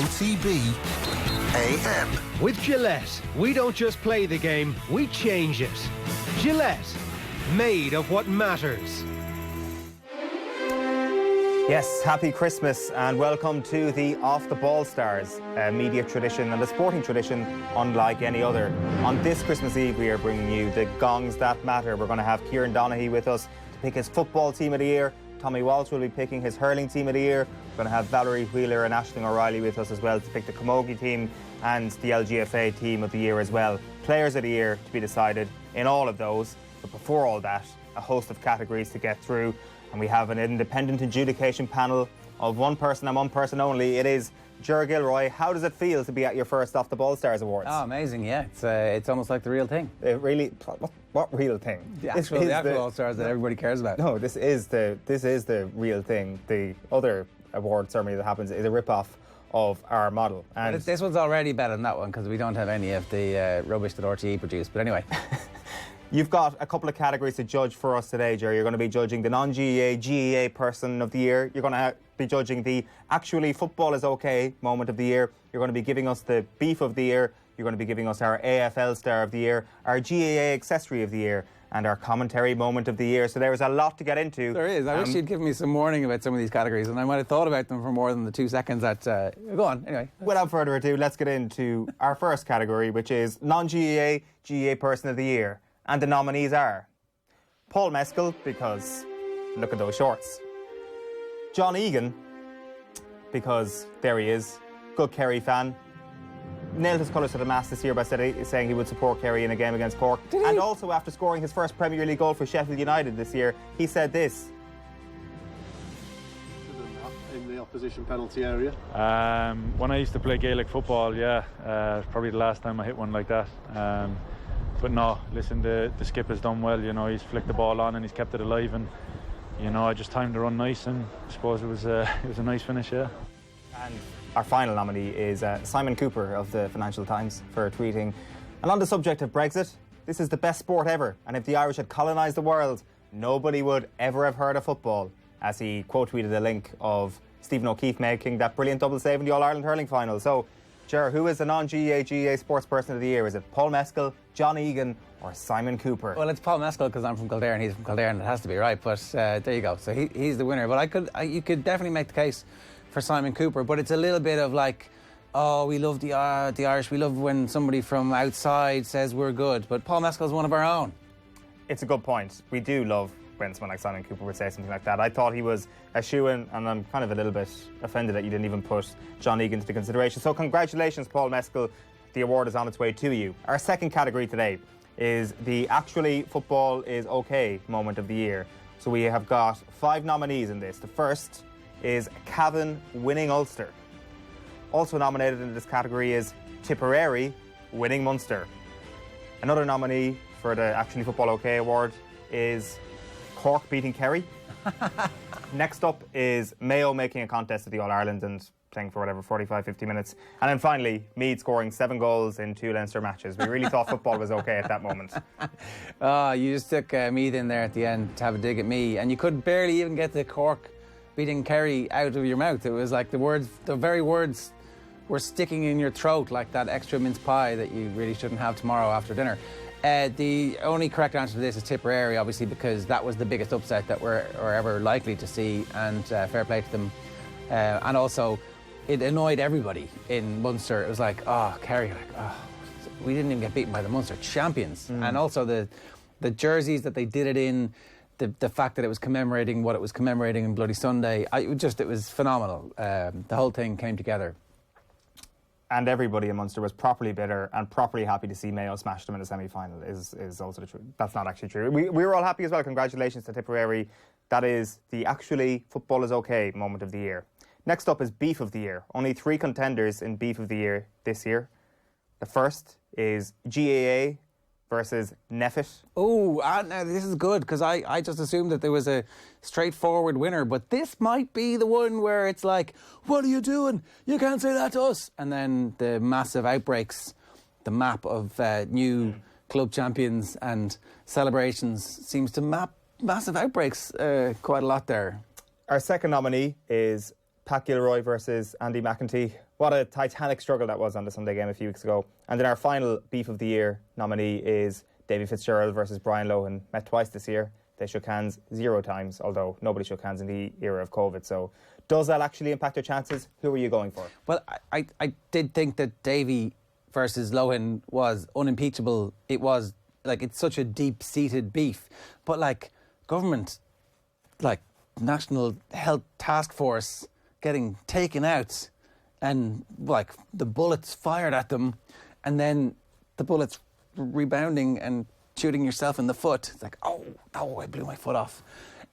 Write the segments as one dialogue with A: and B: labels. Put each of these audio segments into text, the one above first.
A: OTB AM.
B: With Gillette, we don't just play the game, we change it. Gillette, made of what matters.
C: Yes, happy Christmas and welcome to the Off the Ball Stars, a media tradition and a sporting tradition unlike any other. On this Christmas Eve we are bringing you the gongs that matter. We're going to have Kieran Donaghy with us to pick his football team of the year. Tommy Walsh will be picking his hurling team of the year. We're going to have Valerie, Wheeler and Aising O'Reilly with us as well to pick the Camogie team and the LGFA team of the year as well. Players of the year to be decided in all of those. But before all that, a host of categories to get through. And we have an independent adjudication panel of one person and one person only. It is Ger Gilroy. How does it feel to be at your first Off the Ball Stars Awards?
D: Oh, amazing, yeah. It's almost like the real thing.
C: Really? What real thing?
D: The actual All Stars that everybody cares about.
C: No, this is the real thing. The other award ceremony that happens is a rip-off of our model. And
D: this one's already better than that one because we don't have any of the rubbish that RTE produced. But anyway.
C: You've got a couple of categories to judge for us today, Jerry. You're going to be judging the non-GEA, GEA person of the year. You're going to be judging the actually football is okay moment of the year. You're going to be giving us the beef of the year. You're going to be giving us our AFL star of the year, our GAA accessory of the year, and our commentary moment of the year. So there is a lot to get into.
D: There is. I wish you'd given me some warning about some of these categories, and I might have thought about them for more than the 2 seconds that... Go on, anyway.
C: Without further ado, let's get into our first category, which is non-GEA, GEA person of the year. And the nominees are Paul Mescal, because look at those shorts. John Egan, because there he is, good Kerry fan. Nailed his colours to the mast this year by saying he would support Kerry in a game against Cork. And also after scoring his first Premier League goal for Sheffield United this year, he said this.
E: In the opposition penalty area?
F: When I used to play Gaelic football, yeah, probably the last time I hit one like that. But no, listen, the skip has done well, you know, he's flicked the ball on and he's kept it alive, and, you know, I just timed the run nice, and I suppose it was a nice finish, yeah.
C: And our final nominee is Simon Cooper of the Financial Times for tweeting, and on the subject of Brexit, this is the best sport ever, and if the Irish had colonised the world, nobody would ever have heard of football, as he quote tweeted a link of Stephen O'Keefe making that brilliant double save in the All-Ireland hurling final. So, Ger, who is the non-GEA, GEA sports person of the year? Is it Paul Mescal, John Egan or Simon Cooper?
D: Well, it's Paul Mescal because I'm from Kildare and he's from Kildare and it has to be, right? But there you go. So he's the winner. But you could definitely make the case for Simon Cooper, but it's a little bit of like, oh, we love the Irish. We love when somebody from outside says we're good. But Paul Mescal's one of our own.
C: It's a good point. We do love when someone like Simon Cooper would say something like that. I thought he was a shoo-in, and I'm kind of a little bit offended that you didn't even put John Egan into consideration. So congratulations, Paul Mescal. The award is on its way to you. Our second category today is the actually football is okay moment of the year. So we have got 5 nominees in this. The first is Cavan winning Ulster. Also nominated in this category is Tipperary winning Munster. Another nominee for the actually football okay award is Cork beating Kerry. Next up is Mayo making a contest at the All-Ireland and playing for whatever, 45, 50 minutes. And then finally, Meath scoring 7 goals in 2 Leinster matches. We really thought football was okay at that moment.
D: You just took Meath in there at the end to have a dig at me, and you could barely even get the Cork beating Kerry out of your mouth. It was like the very words were sticking in your throat like that extra mince pie that you really shouldn't have tomorrow after dinner. The only correct answer to this is Tipperary, obviously, because that was the biggest upset that we're ever likely to see, and fair play to them. And also, it annoyed everybody in Munster. It was like, oh, Kerry, like, oh, we didn't even get beaten by the Munster champions. And also the jerseys that they did it in, the fact that it was commemorating what it was commemorating in Bloody Sunday, it was phenomenal. The whole thing came together.
C: And everybody in Munster was properly bitter and properly happy to see Mayo smash them in the semi-final is also the truth. That's not actually true. We were all happy as well. Congratulations to Tipperary. That is the actually football is okay moment of the year. Next up is Beef of the Year. Only 3 contenders in Beef of the Year this year. The first is GAA versus Neffet.
D: Oh, now this is good, because I just assumed that there was a straightforward winner, but this might be the one where it's like, what are you doing? You can't say that to us. And then the massive outbreaks, the map of new club champions and celebrations seems to map massive outbreaks quite a lot there.
C: Our second nominee is Pat Gilroy versus Andy McEntee. What a titanic struggle that was on the Sunday game a few weeks ago. And then our final Beef of the Year nominee is Davy Fitzgerald versus Brian Lohan. Met twice this year. They shook hands 0 times, although nobody shook hands in the era of COVID. So does that actually impact their chances? Who are you going for?
D: Well, I did think that Davy versus Lohan was unimpeachable. It was, like, it's such a deep-seated beef. But, like, government, like, National Health Task Force getting taken out and, like, the bullets fired at them and then the bullets rebounding and shooting yourself in the foot. It's like, oh, I blew my foot off.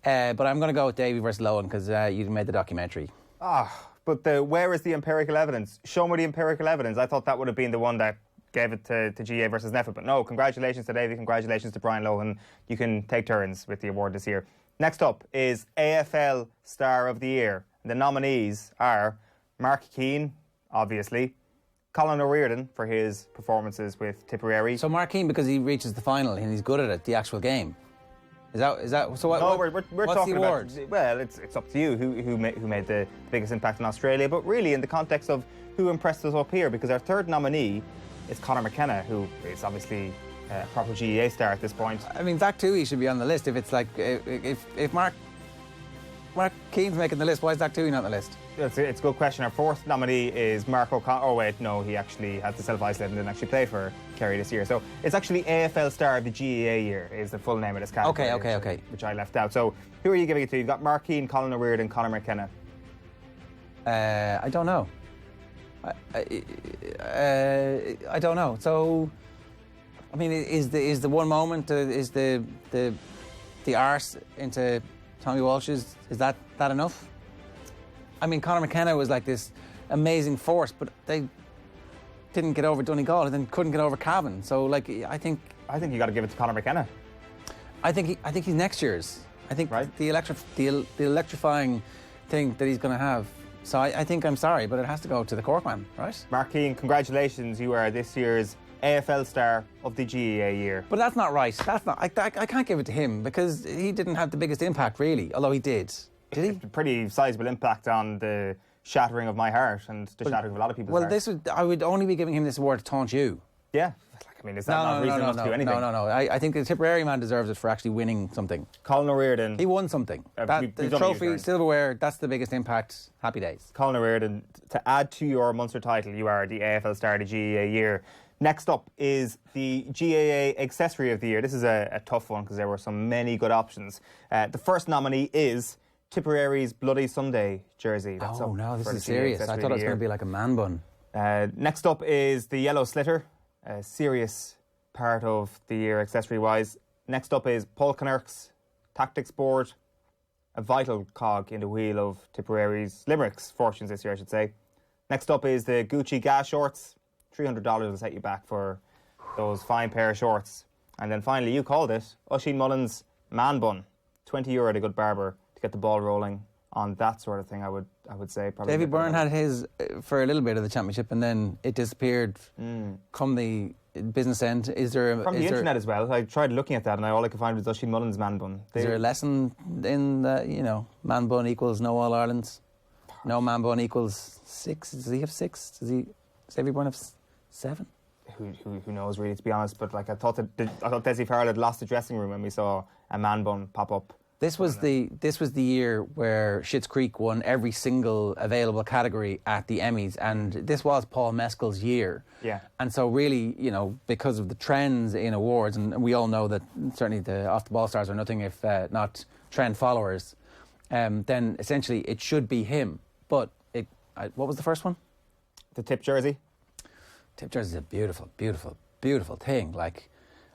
D: But I'm going to go with Davy versus Lohan because you made the documentary.
C: But where is the empirical evidence? Show me the empirical evidence. I thought that would have been the one that gave it to GA versus Neffet. But no, congratulations to Davy, congratulations to Brian Lohan. You can take turns with the award this year. Next up is AFL Star of the Year. The nominees are Mark Keane, obviously, Colin O'Riordan for his performances with Tipperary.
D: So Mark Keane because he reaches the final and he's good at it, the actual game. Is that so? What,
C: no,
D: what,
C: we're
D: what's
C: talking
D: the award?
C: about. Well, it's up to you who made the biggest impact in Australia, but really in the context of who impressed us up here, because our third nominee is Conor McKenna, who is obviously a proper GEA star at this point.
D: I mean, Zach Toohey should be on the list. If it's like if Mark Keane's making the list, why is Zach Toohey not on the list?
C: It's a good question. Our fourth nominee is Mark O'Connor. Oh wait, no, he actually had to self-isolate and didn't actually play for Kerry this year. So it's actually AFL Star of the GEA year is the full name of this category.
D: Okay.
C: Which I left out. So who are you giving it to? You've got Mark Keane, Colin O'Riordan, Conor McKenna.
D: I don't know. I don't know. So, I mean, is the one moment is the arse into Tommy Walsh is that enough? I mean, Conor McKenna was like this amazing force, but they didn't get over Donaghy and then couldn't get over Cavan. So, like, I think
C: you got to give it to Conor McKenna.
D: I think he's next year's. I think
C: right.
D: the electrifying thing that he's going to have. So I think, I'm sorry, but it has to go to the Cork man, right?
C: Mark Keane, congratulations. You are this year's AFL Star of the GEA year.
D: But that's not right. That's not. I can't give it to him because he didn't have the biggest impact, really. Although he did. Did he?
C: It's a pretty sizable impact on the shattering of my heart and the shattering of a lot of people's hearts.
D: I would only be giving him this award to taunt you.
C: Yeah. I mean, is that not reason enough to do anything?
D: No. I think the Tipperary man deserves it for actually winning something.
C: Colin O'Riordan.
D: He won something. The trophy, silverware, that's the biggest impact. Happy days.
C: Colin O'Riordan, to add to your Munster title, you are the AFL Star of the GEA year. Next up is the GAA Accessory of the Year. This is a tough one because there were so many good options. The first nominee is Tipperary's Bloody Sunday jersey. That's
D: this is serious. I thought it was going to be like a man bun.
C: Next up is the Yellow Slitter, a serious part of the year accessory-wise. Next up is Paul Connacht's Tactics Board, a vital cog in the wheel of Tipperary's Limerick's fortunes this year, I should say. Next up is the Gucci Gas shorts. $300 will set you back for those fine pair of shorts. And then finally, you called it, Oisin Mullen's Man Bun. €20 at a good barber to get the ball rolling on that sort of thing, I would say. Probably
D: Davy Byrne had his for a little bit of the championship and then it disappeared come the business end. Is there
C: from the internet as well? I tried looking at that and all I could find was Oisin Mullen's Man Bun.
D: Is there a lesson in that, Man Bun equals no All Irelands? No Man Bun equals 6? Does he have 6? Does Davy Byrne have 7?
C: Who knows, really, to be honest. But I thought Desi Farrell had lost the dressing room when we saw a Man Bun pop up.
D: This was the year where Schitt's Creek won every single available category at the Emmys, and this was Paul Mescal's year.
C: Yeah.
D: And so really, because of the trends in awards, and we all know that certainly the Off the Ball stars are nothing if not trend followers, then essentially it should be him. But what was the first one?
C: The tip jersey.
D: Tip jersey is a beautiful, beautiful, beautiful thing.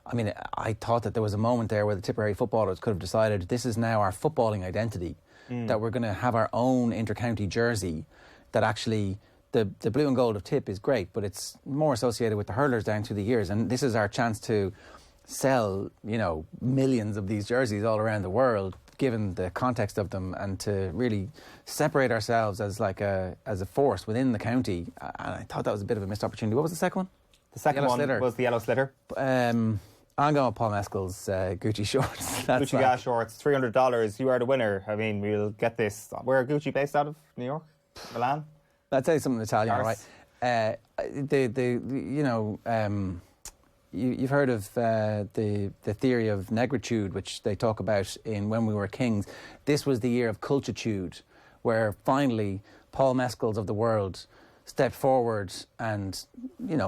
D: I thought that there was a moment there where the Tipperary footballers could have decided this is now our footballing identity, that we're going to have our own inter-county jersey, that actually the blue and gold of Tip is great, but it's more associated with the hurlers down through the years, and this is our chance to sell, millions of these jerseys all around the world, given the context of them, and to really separate ourselves as a force within the county. And I thought that was a bit of a missed opportunity. What was the second one?
C: The second one was the Yellow Slitter.
D: I'm going with Paul Mescal's Gucci shorts.
C: Gucci Gas shorts, $300. You are the winner. I mean, we'll get this. Where are Gucci based out of? New York? Milan?
D: I'll tell you something Italian, all right?
C: Arse.
D: You've heard of the theory of negritude, which they talk about in When We Were Kings. This was the year of cultitude, where finally Paul Mescals of the world stepped forward and,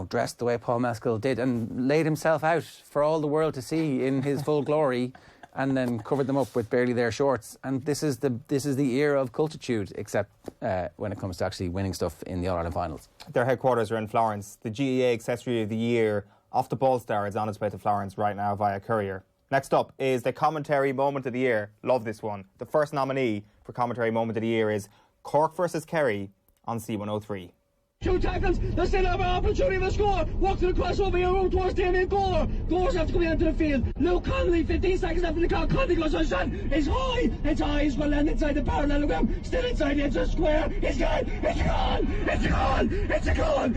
D: dressed the way Paul Mescal did and laid himself out for all the world to see in his full glory, and then covered them up with barely their shorts. And this is the era of cultitude, except when it comes to actually winning stuff in the All-Ireland finals.
C: Their headquarters are in Florence. The GEA Accessory of the Year, Off the Ball Star, is on its way to Florence right now via courier. Next up is the Commentary Moment of the Year. Love this one. The first nominee for Commentary Moment of the Year is Cork versus Kerry on C103.
G: 2 tackles, they still have an opportunity to score. Walk to the crossover here, room towards Damien Gore. Gore's have to come into the field. Luke Connolly, 15 seconds after the clock. Connolly goes on shot. It's high. It's high. He's going to land inside the parallelogram. Still inside the edge of the square. It's gone. It's a goal. It's a goal. It's a goal.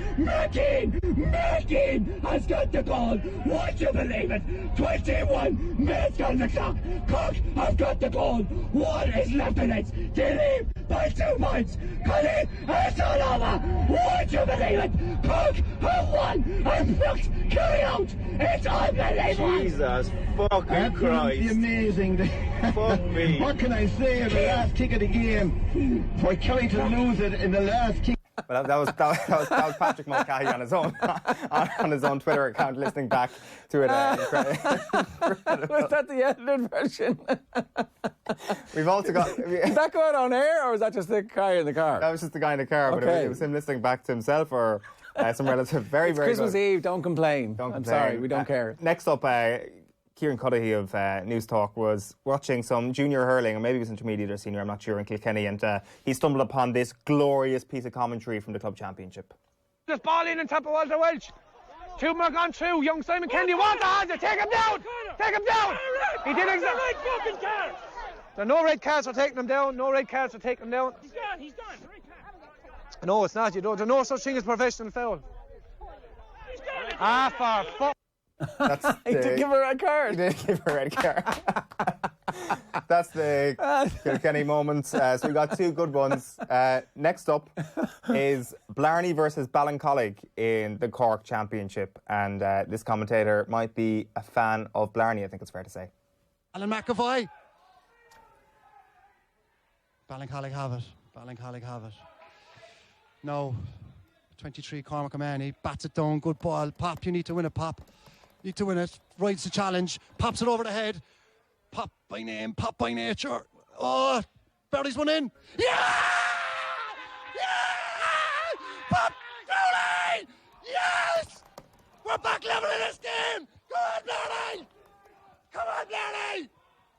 G: Merkin has got the goal. Would you believe it? 21 minutes on the clock. Cork have got the goal. What is left in it? They lead by 2 points. Connolly, it's all over. Would you believe it? Cork have won and plucked Kerry out. It's unbelievable.
H: Jesus fucking Christ.
G: Amazing.
H: Fuck me.
G: What can I say? The last kick of the game. For Kerry to lose it in the last kick.
C: Well, that was Patrick Mulcahy on his own Twitter account, listening back to it.
D: Was that the edited version?
C: We've also got.
D: Did that go out on air, or was that just the guy in the car?
C: That was just the guy in the car, but
D: Okay.
C: it was him listening back to himself or some relative. Very, very
D: Christmas
C: good.
D: Eve, don't complain.
C: Don't
D: I'm
C: complain.
D: sorry, we don't care.
C: Next up, Kieran Cuddihy of News Talk was watching some junior hurling, or maybe it was intermediate or senior, I'm not sure, in Kilkenny, and he stumbled upon this glorious piece of commentary from the club championship.
I: Just ball in and tap of Walter Welch. 2 more gone through. Young Simon Kennedy wants the hands. Take him down. Take him down. He did exactly. There are no red cards for taking him down. No red cards for taking him down.
J: He's gone. Red card.
I: No, it's not. There's no such thing as professional foul. For fuck.
D: He did give a red card.
C: He did give a red card. That's the Kilkenny moment. So we got 2 good ones. Next up is Blarney versus Ballincollig in the Cork Championship. And this commentator might be a fan of Blarney, I think it's fair to say.
E: Alan McAvoy. Ballincollig have it. No. 23 Cormac O'Mahony bats it down, good ball. Pop, you need to win it, Pop. Need to win it. Rides the challenge. Pops it over the head. Pop by name, Pop by nature. Oh, Berry's one in. Yeah! Pop, Crowley! Yes! We're back level in this game. Go on, Berry! Come on, Berry!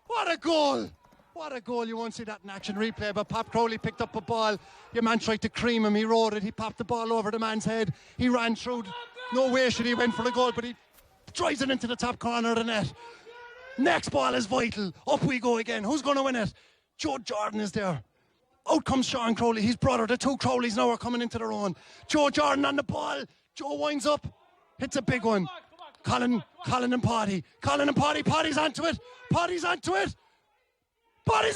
E: What a goal! What a goal. You won't see that in action replay, but Pop Crowley picked up a ball. Your man tried to cream him. He rode it. He popped the ball over the man's head. He ran through. No way should he went for the goal, but he drives it into the top corner of the net. Next ball is vital. Up we go again. Who's going to win it? Joe Jordan is there. Out comes Sean Crowley, his brother. The 2 Crowleys now are coming into their own. Joe Jordan on the ball. Joe winds up. Hits a big one. Colin and Potty. Potty's onto it. Potty's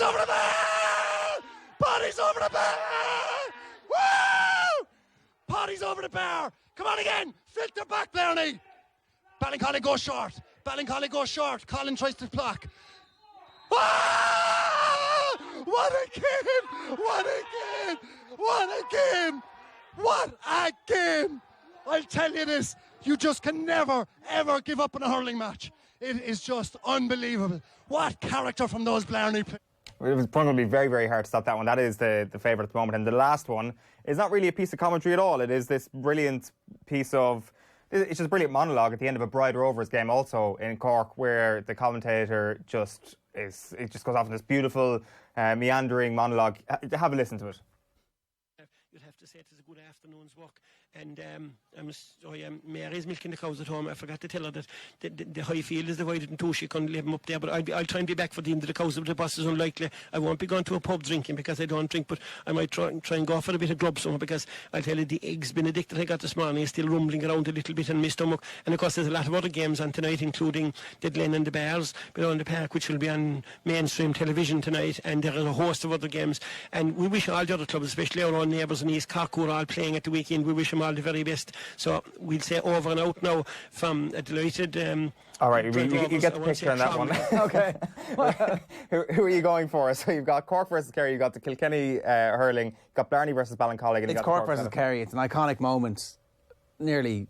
E: over the bar! Potty's over the bar! Woo! Potty's over the bar. Come on again. Filter back, Blarney. Ballincollig goes short. Colin tries to block. Ah! What a game! I'll tell you this. You just can never, ever give up in a hurling match. It is just unbelievable. What character from those Blarney players.
C: It was probably very, very hard to stop that one. That is the favourite at the moment. And the last one is not really a piece of commentary at all. It is this brilliant piece of... It's just a brilliant monologue at the end of a Bride Rovers game also in Cork, where the commentator just goes off in this beautiful, meandering monologue. Have a listen to it.
K: You'd have to say it is a good afternoon's work. And Mary's milking the cows at home. I forgot to tell her that the high field is divided in two. She couldn't leave them up there, but I'll try and be back for the end of the cows. But the bus is unlikely. I won't be going to a pub drinking because I don't drink, but I might try and go for a bit of grub somewhere, because I'll tell you, the eggs Benedict that I got this morning is still rumbling around a little bit in my stomach. And of course there's a lot of other games on tonight, including the Glen and the Bears below the park, which will be on mainstream television tonight, and there are a host of other games. And we wish all the other clubs, especially our own neighbours in East Cork, who are all playing at the weekend, we wish them all the very best. So we'll say over and out now from a delighted...
C: all right, you get the picture on that one. Okay. Who are you going for? So you've got Cork versus Kerry, you've got the Kilkenny hurling, you've got Blarney versus Ballincollig.
D: It's Cork versus Kerry. It's an iconic moment, nearly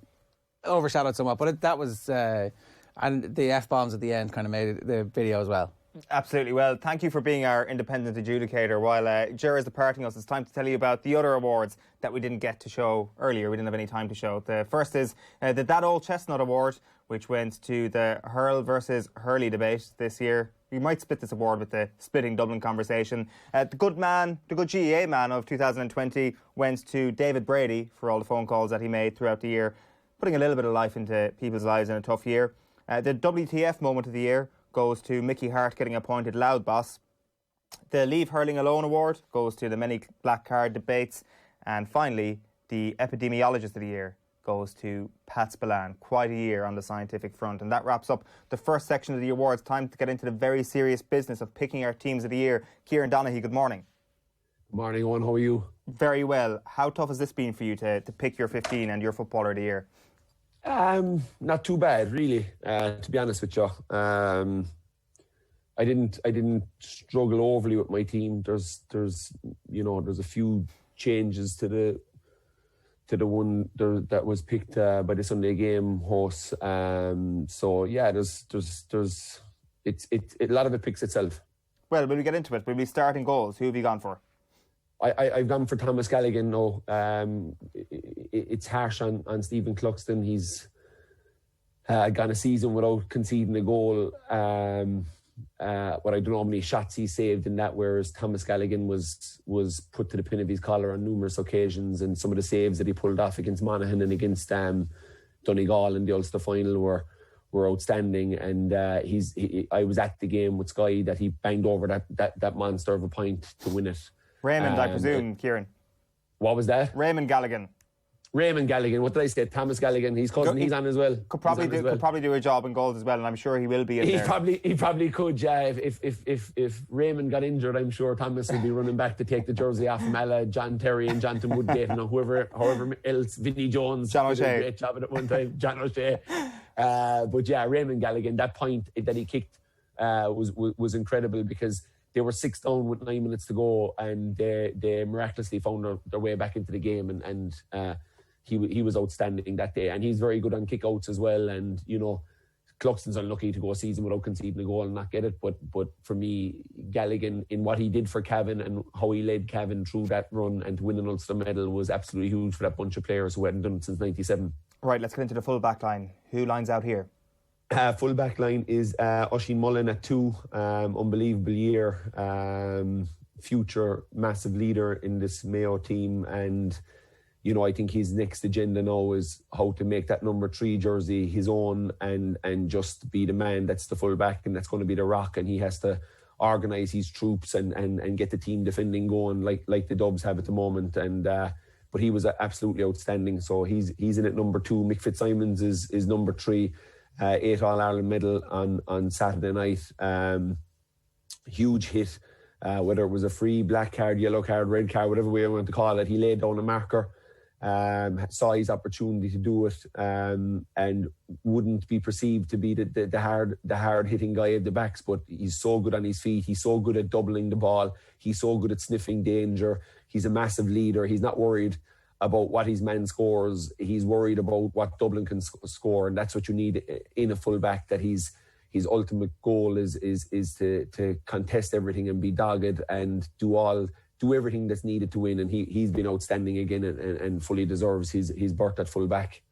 D: overshadowed somewhat, but that was... and the F-bombs at the end kind of made the video as well.
C: Absolutely. Well, thank you for being our independent adjudicator. While Ger is departing us, it's time to tell you about the other awards that we didn't get to show earlier. We didn't have any time to show. The first is the That Old Chestnut Award, which went to the Hurl versus Hurley debate this year. We might split this award with the Splitting Dublin conversation. The good GEA man of 2020 went to David Brady for all the phone calls that he made throughout the year, putting a little bit of life into people's lives in a tough year. The WTF moment of the year goes to Mickey Hart getting appointed Loud Boss. The Leave Hurling Alone Award goes to the many black card debates. And finally, the Epidemiologist of the Year goes to Pat Spillane. Quite a year on the scientific front. And that wraps up the first section of the awards. Time to get into the very serious business of picking our teams of the year. Kieran Donaghy, good morning.
L: Good morning, Owen. How are you?
C: Very well. How tough has this been for you to pick your 15 and your footballer of the year?
L: Not too bad, really. To be honest with you, I didn't struggle overly with my team. There's a few changes to the one that was picked by the Sunday game hosts. So yeah, there's a lot of it picks itself.
C: Well, when we get into it, we'll be starting goals. Who have you gone for?
L: I've gone for Thomas Galligan now. It's harsh on Stephen Cluxton. He's gone a season without conceding a goal. What I don't know how many shots he saved in that, whereas Thomas Galligan was put to the pin of his collar on numerous occasions, and some of the saves that he pulled off against Monaghan and against Donaghy in the Ulster final were outstanding. And I was at the game with Sky that he banged over that monster of a point to win it.
C: Raymond, I presume, Kieran.
L: What was that?
C: Raymond Galligan. What did I say? Thomas Galligan. His cousin. He's on as well. Could probably do a job in goals as well, and I'm sure he will be.
L: He probably could. Yeah. If Raymond got injured, I'm sure Thomas would be running back to take the jersey off from Ella, John Terry, and Jonathan Woodgate, and however else. Vinnie Jones.
C: John O'Shea.
L: Did a great job at one time. John O'Shea. But yeah, Raymond Galligan. That point that he kicked was incredible, because they were 6 down with 9 minutes to go, and they miraculously found their way back into the game, and he was outstanding that day. And he's very good on kick-outs as well. And, Cluxton's unlucky to go a season without conceding a goal and not get it. But for me, Galligan, in what he did for Cavan and how he led Cavan through that run and to win an Ulster medal, was absolutely huge for that bunch of players who hadn't done it since 97.
C: Right, let's get into the full back line. Who lines out here?
L: Full back line is Oisín Mullen at 2. Unbelievable year. Future massive leader in this Mayo team. And, I think his next agenda now is how to make that number 3 jersey his own and just be the man that's the full back, and that's going to be the rock. And he has to organise his troops and get the team defending going like the Dubs have at the moment. And but he was absolutely outstanding. So he's in at number 2. Mick Fitzsimons is number 3. 8 All-Ireland medal on Saturday night. Huge hit, whether it was a free, black card, yellow card, red card, whatever way I want to call it. He laid down a marker, saw his opportunity to do it, and wouldn't be perceived to be the hard hitting guy at the backs, but he's so good on his feet. He's so good at doubling the ball. He's so good at sniffing danger. He's a massive leader. He's not worried about what his man scores. He's worried about what Dublin can score, and that's what you need in a fullback. That his ultimate goal is to contest everything and be dogged and do everything that's needed to win. And he's been outstanding again and fully deserves his berth at fullback.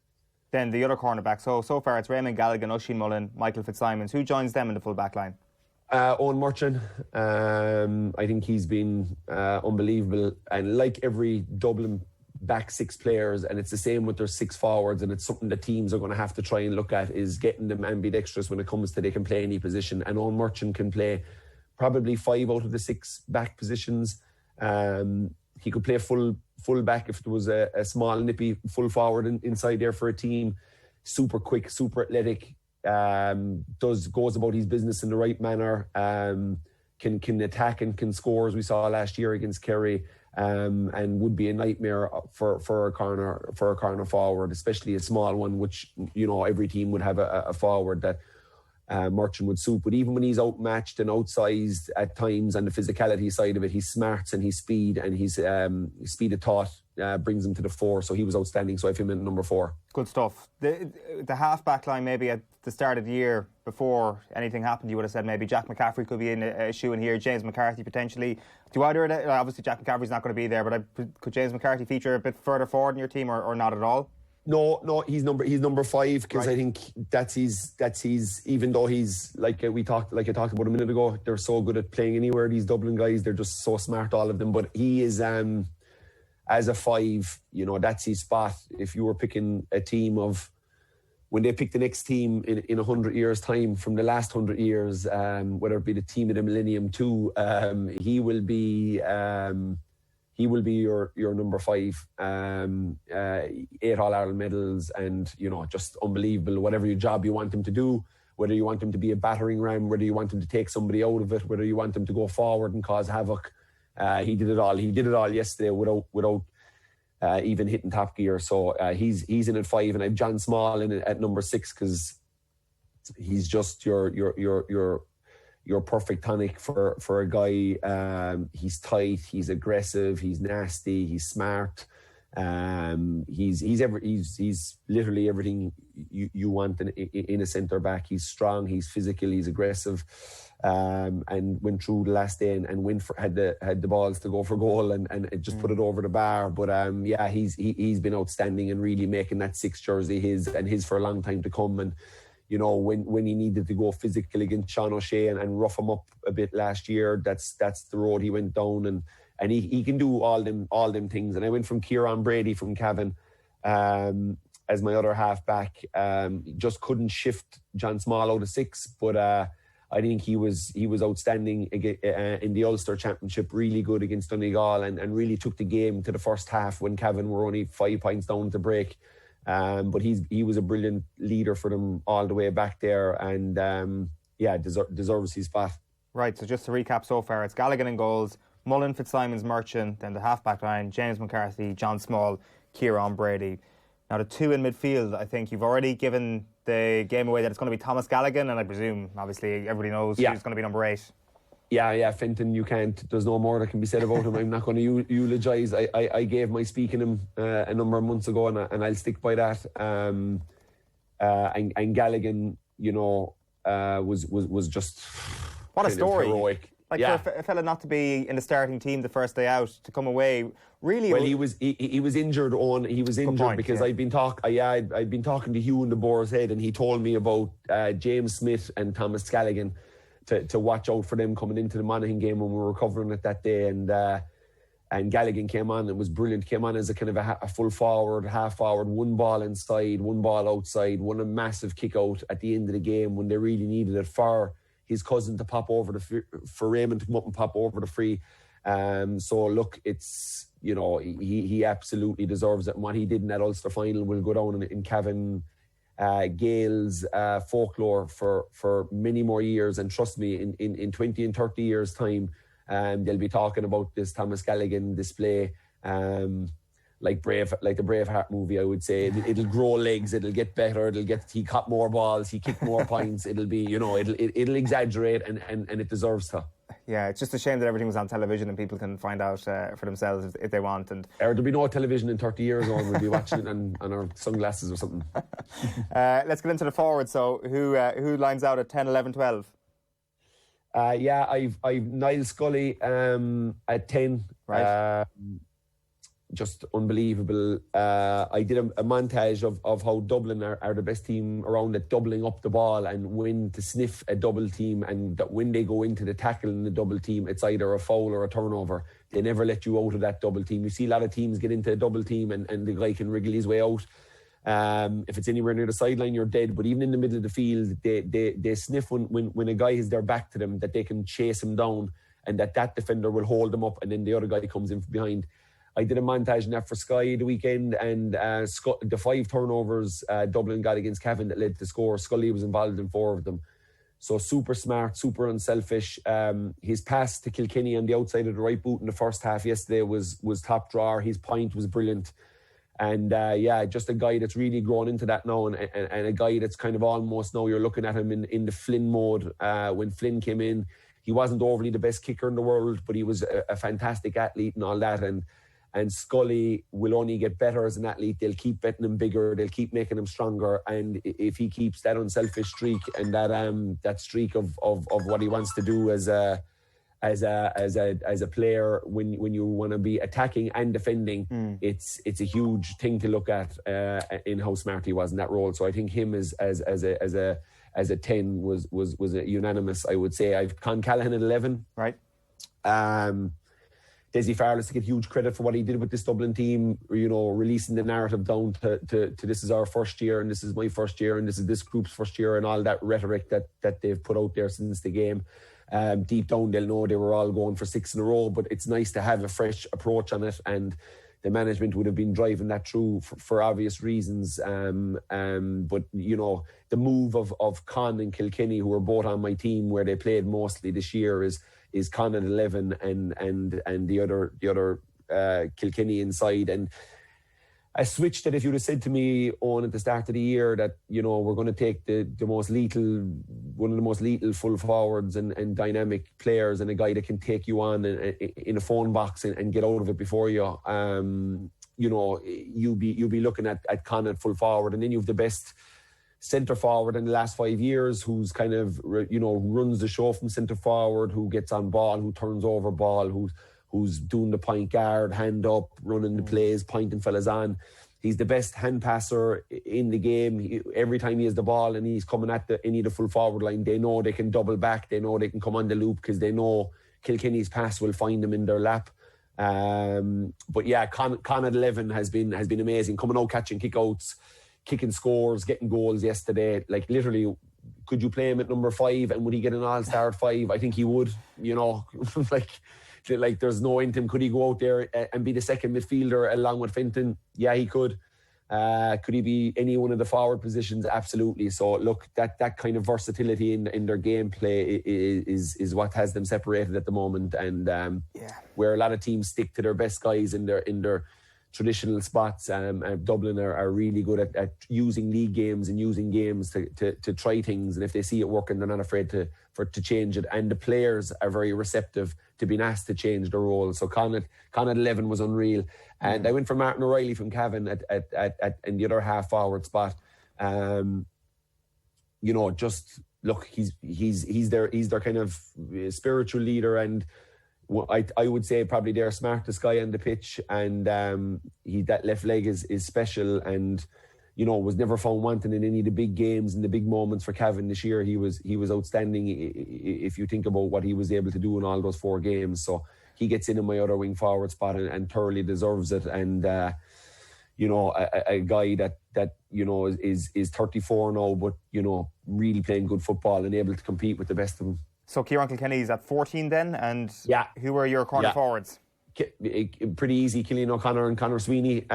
C: Then the other cornerback. So far it's Raymond Galligan, Oisín Mullen, Michael Fitzsimons. Who joins them in the fullback line?
L: Owen Murchan. I think he's been unbelievable, and like every Dublin back six players, and it's the same with their six forwards, and it's something that teams are going to have to try and look at, is getting them ambidextrous when it comes to they can play any position. And Owen Murchan can play probably 5 out of the 6 back positions. He could play full back if there was a small nippy full forward inside there for a team. Super quick, super athletic, goes about his business in the right manner, can attack and can score, as we saw last year against Kerry, and would be a nightmare for a corner forward, especially a small one, which, you know, every team would have a forward that Murchan would suit. But even when he's outmatched and outsized at times on the physicality side of it, his smarts and his speed and his speed of thought brings him to the fore. So he was outstanding. So I have him in number 4.
C: Good stuff. The half-back line, maybe at the start of the year, before anything happened, you would have said maybe Jack McCaffrey could be in a shoe in here, James McCarthy potentially. Do either of them, obviously Jack McCaffrey's not going to be there, but could James McCarthy feature a bit further forward in your team, or not at all?
L: No, he's number 5, because I think that's his. Even though he's I talked about a minute ago, they're so good at playing anywhere. These Dublin guys, they're just so smart, all of them. But he is as a 5, you know, that's his spot. If you were picking a team of, when they pick the next team in 100 years' time from the last 100 years, whether it be the team of the Millennium 2, he will be your number 5. 8 All-Ireland medals, and, you know, just unbelievable. Whatever your job you want him to do, whether you want him to be a battering ram, whether you want him to take somebody out of it, whether you want him to go forward and cause havoc, he did it all. He did it all yesterday without even hitting top gear. So he's in at 5, and I have John Small in at number 6, because he's just your perfect tonic for a guy. He's tight, he's aggressive, he's nasty, he's smart. He's literally everything you want in a centre back. He's strong, he's physical, he's aggressive, and went through the last day and had the balls to go for goal and just put it over the bar. But he's been outstanding and really making that 6 jersey his for a long time to come. And you know, when he needed to go physical against Sean O'Shea and rough him up a bit last year, that's the road he went down, and he can do all them things. And I went from Kieran Brady from Cavan as my other half back. Just couldn't shift John Small out of 6, but I think he was outstanding in the Ulster Championship, really good against Donaghy, and really took the game to the first half when Cavan were only 5 points down to break. But he was a brilliant leader for them all the way back there, and deserves his spot.
C: Right, so just to recap so far, it's Gallagher in goals, Mullen, Fitzsimons, Murchan, then the half-back line, James McCarthy, John Small, Kieran Brady. Now the 2 in midfield, I think you've already given the game away that it's going to be Thomas Gallagher, and I presume, obviously, everybody knows who's going to be number 8.
L: Yeah, Fenton, you can't. There's no more that can be said about him. I'm not going to eulogise. I gave my speak in him a number of months ago, and I'll stick by that. And Gallagher, you know, was just
C: what a story.
L: Heroic.
C: For a fella not to be in the starting team the first day out, to come away, really.
L: Well, he was injured. He was injured because I'd been talking to Hugh in the Boar's Head, and he told me about James Smith and Thomas Gallagher. To watch out for them coming into the Monaghan game when we were covering it that day, and Gallagher came on. It was brilliant. Came on as a kind of a full forward, half forward, 1 ball inside, 1 ball outside, won a massive kick out at the end of the game when they really needed it for his cousin to pop over for Raymond to come up and pop over the free. So look, it's, you know, he absolutely deserves it, and what he did in that Ulster final will go down in Cavan Gaile's folklore for many more years. And trust me, in 20 and 30 years time, they'll be talking about this Thomas Gallagher display, like the Braveheart movie, I would say. It'll grow legs, it'll get better, he caught more balls, he kicked more points, it'll be, you know, it'll exaggerate, and it deserves to.
C: Yeah, it's just a shame that everything was on television and people can find out for themselves if they want. And
L: there'll be no television in 30 years, or we'll be watching it on our sunglasses or something.
C: Let's get into the forwards. So who lines out at 10, 11, 12?
L: I've Niall Scully at 10.
C: Right.
L: just unbelievable. I did a montage of how Dublin are the best team around at doubling up the ball and when to sniff a double team, and that when they go into the tackle in the double team, it's either a foul or a turnover. They never let you out of that double team. You see a lot of teams get into a double team and the guy can wriggle his way out. If it's anywhere near the sideline, you're dead. But even in the middle of the field, they sniff when a guy has their back to them, that they can chase him down and that defender will hold them up, and then the other guy comes in from behind. I did a montage in that for Sky the weekend, and the 5 turnovers Dublin got against Cavan that led to score, Scully was involved in 4 of them. So super smart, super unselfish. His pass to Kilkenny on the outside of the right boot in the first half yesterday was top drawer. His point was brilliant. And just a guy that's really grown into that now, and a guy that's kind of almost now you're looking at him in the Flynn mode. When Flynn came in, he wasn't overly the best kicker in the world, but he was a fantastic athlete and all that. And Scully will only get better as an athlete. They'll keep betting him bigger. They'll keep making him stronger. And if he keeps that unselfish streak and that streak of what he wants to do as a player, when you want to be attacking and defending, it's a huge thing to look at in how smart he was in that role. So I think him as a 10 was a unanimous, I would say. I've Con Callahan at 11.
C: Right.
L: Desi Farless to get huge credit for what he did with this Dublin team, releasing the narrative down to this is our first year and this is my first year and this is this group's first year, and all that rhetoric that they've put out there since the game. Deep down they'll know they were all going for 6 in a row, but it's nice to have a fresh approach on it, and the management would have been driving that through for obvious reasons. But the move of Con and Kilkenny, who are both on my team where they played mostly this year, is Con at 11 and the other Kilkenny inside. And a switch that if you'd have said to me, Owen, at the start of the year that, we're going to take one of the most lethal full forwards and dynamic players, and a guy that can take you on in a phone box and get out of it before you, you'll be looking at Con at full forward, and then you have the best centre forward in the last 5 years, who's kind of, runs the show from centre forward, who gets on ball, who turns over ball, who's doing the point guard, hand up, running the plays, pointing fellas on. He's the best hand passer in the game. Every time he has the ball and he's coming at any of the full forward line, they know they can double back. They know they can come on the loop because they know Kilkenny's pass will find them in their lap. But yeah, Con at 11 has been amazing. Coming out, catching kickouts, kicking scores, getting goals yesterday. Like literally, could you play him at number 5 and would he get an all-star at 5? I think he would, like there's no end to him. Could he go out there and be the second midfielder along with Fenton? Yeah, he could. Could he be any one of the forward positions? Absolutely. So look, that kind of versatility in their gameplay is what has them separated at the moment. And where a lot of teams stick to their best guys in their traditional spots, Dublin are really good at using league games and using games to try things, and if they see it working, they're not afraid to change it, and the players are very receptive to being asked to change their role. So Con at 11 was unreal, and I went for Martin O'Reilly from Cavan at in the other half forward spot. Just look, he's their kind of spiritual leader, and I would say probably their smartest guy on the pitch, and that left leg is special, and was never found wanting in any of the big games and the big moments for Cavan this year. He was outstanding if you think about what he was able to do in all those 4 games. So he gets in my other wing forward spot and thoroughly deserves it. And a guy that is 34 now, but really playing good football and able to compete with the best of them.
C: So Kieran Kilkenny's at 14 then, and who are your corner forwards?
L: Pretty easy, Cillian O'Connor and Conor Sweeney.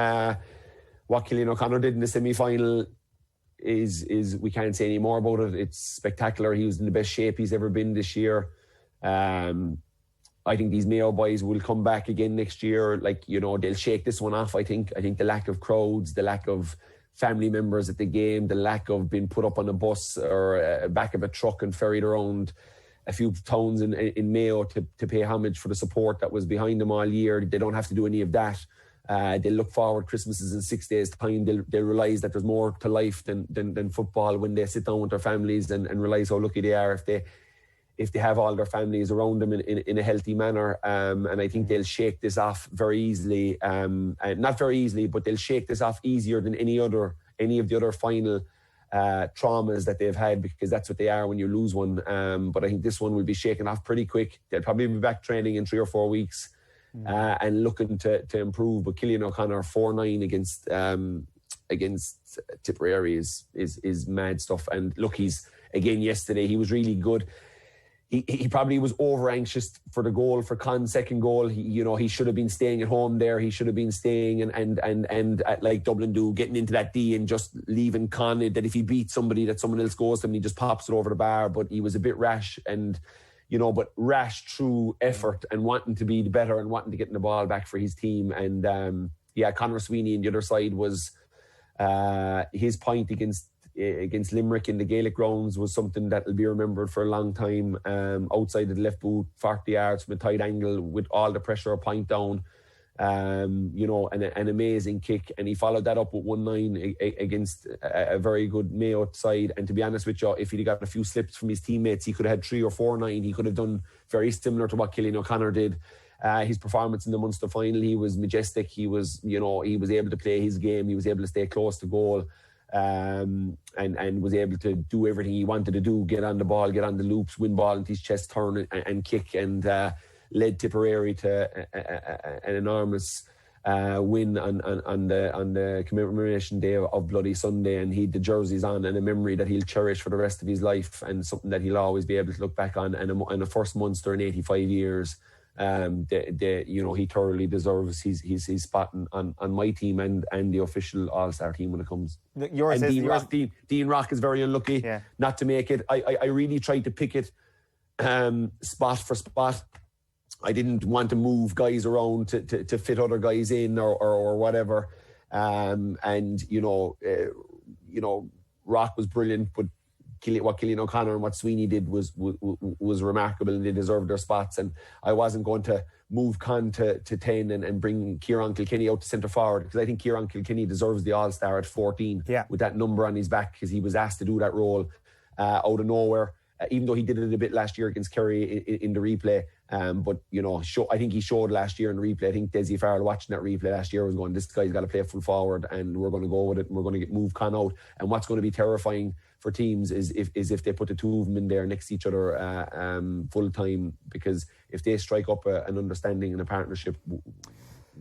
L: What Cillian O'Connor did in the semi-final is we can't say any more about it. It's spectacular. He was in the best shape he's ever been this year. I think these Mayo boys will come back again next year. They'll shake this one off. I think the lack of crowds, the lack of family members at the game, the lack of being put up on a bus or back of a truck and ferried around a few towns in Mayo to pay homage for the support that was behind them all year. They don't have to do any of that. They look forward. Christmas is in 6 days' time. They'll realise that there's more to life than football when they sit down with their families and realise how lucky they are if they have all their families around them in a healthy manner. And I think they'll shake this off very easily. And not very easily, but they'll shake this off easier than any of the other final traumas that they've had, because that's what they are when you lose one. But I think this one will be shaken off pretty quick. They'll probably be back training in 3 or 4 weeks and looking to improve. But Cillian O'Connor 4-9 against Tipperary is mad stuff. And look, yesterday he was really good. He probably was over anxious for the goal, for Con's second goal. He should have been staying at home there. He should have been staying and like Dublin do, getting into that D and just leaving Con, that if he beats somebody, that someone else goes to him and he just pops it over the bar. But he was a bit rash, and but rash through effort and wanting to be better and wanting to get the ball back for his team. And Conor Sweeney on the other side was his point against Limerick in the Gaelic grounds was something that will be remembered for a long time. Outside of the left boot, 40 yards from a tight angle with all the pressure, a point down, an amazing kick. And he followed that up with 1-9 against a very good Mayo side. And to be honest with you, if he'd got a few slips from his teammates, he could have had 3 or 4-9. He could have done very similar to what Cillian O'Connor did. His performance in the Munster final, he was majestic. He was able to play his game. He was able to stay close to goal. And was able to do everything he wanted to do, get on the ball, get on the loops, win ball into his chest, turn and kick, and led Tipperary to an enormous win on the commemoration day of Bloody Sunday. And he had the jerseys on, and a memory that he'll cherish for the rest of his life, and something that he'll always be able to look back on. And a first Munster in 85 years. He thoroughly deserves his spot on my team and the official All-Star team when it comes. Dean Rock is very unlucky not to make it. I really tried to pick it spot for spot. I didn't want to move guys around to fit other guys in or whatever. Rock was brilliant, but what Cillian O'Connor and what Sweeney did was remarkable, and they deserved their spots. And I wasn't going to move Con to 10 and bring Kieran Kilkenny out to centre forward, because I think Kieran Kilkenny deserves the All-Star at 14 with that number on his back, because he was asked to do that role out of nowhere, even though he did it a bit last year against Kerry in the replay. I think he showed last year in the replay. I think Desi Farrell watching that replay last year was going, this guy's got to play full forward, and we're going to go with it, and we're going to move Con out. And what's going to be terrifying for teams is if they put the two of them in there next to each other full time, because if they strike up an understanding and a partnership,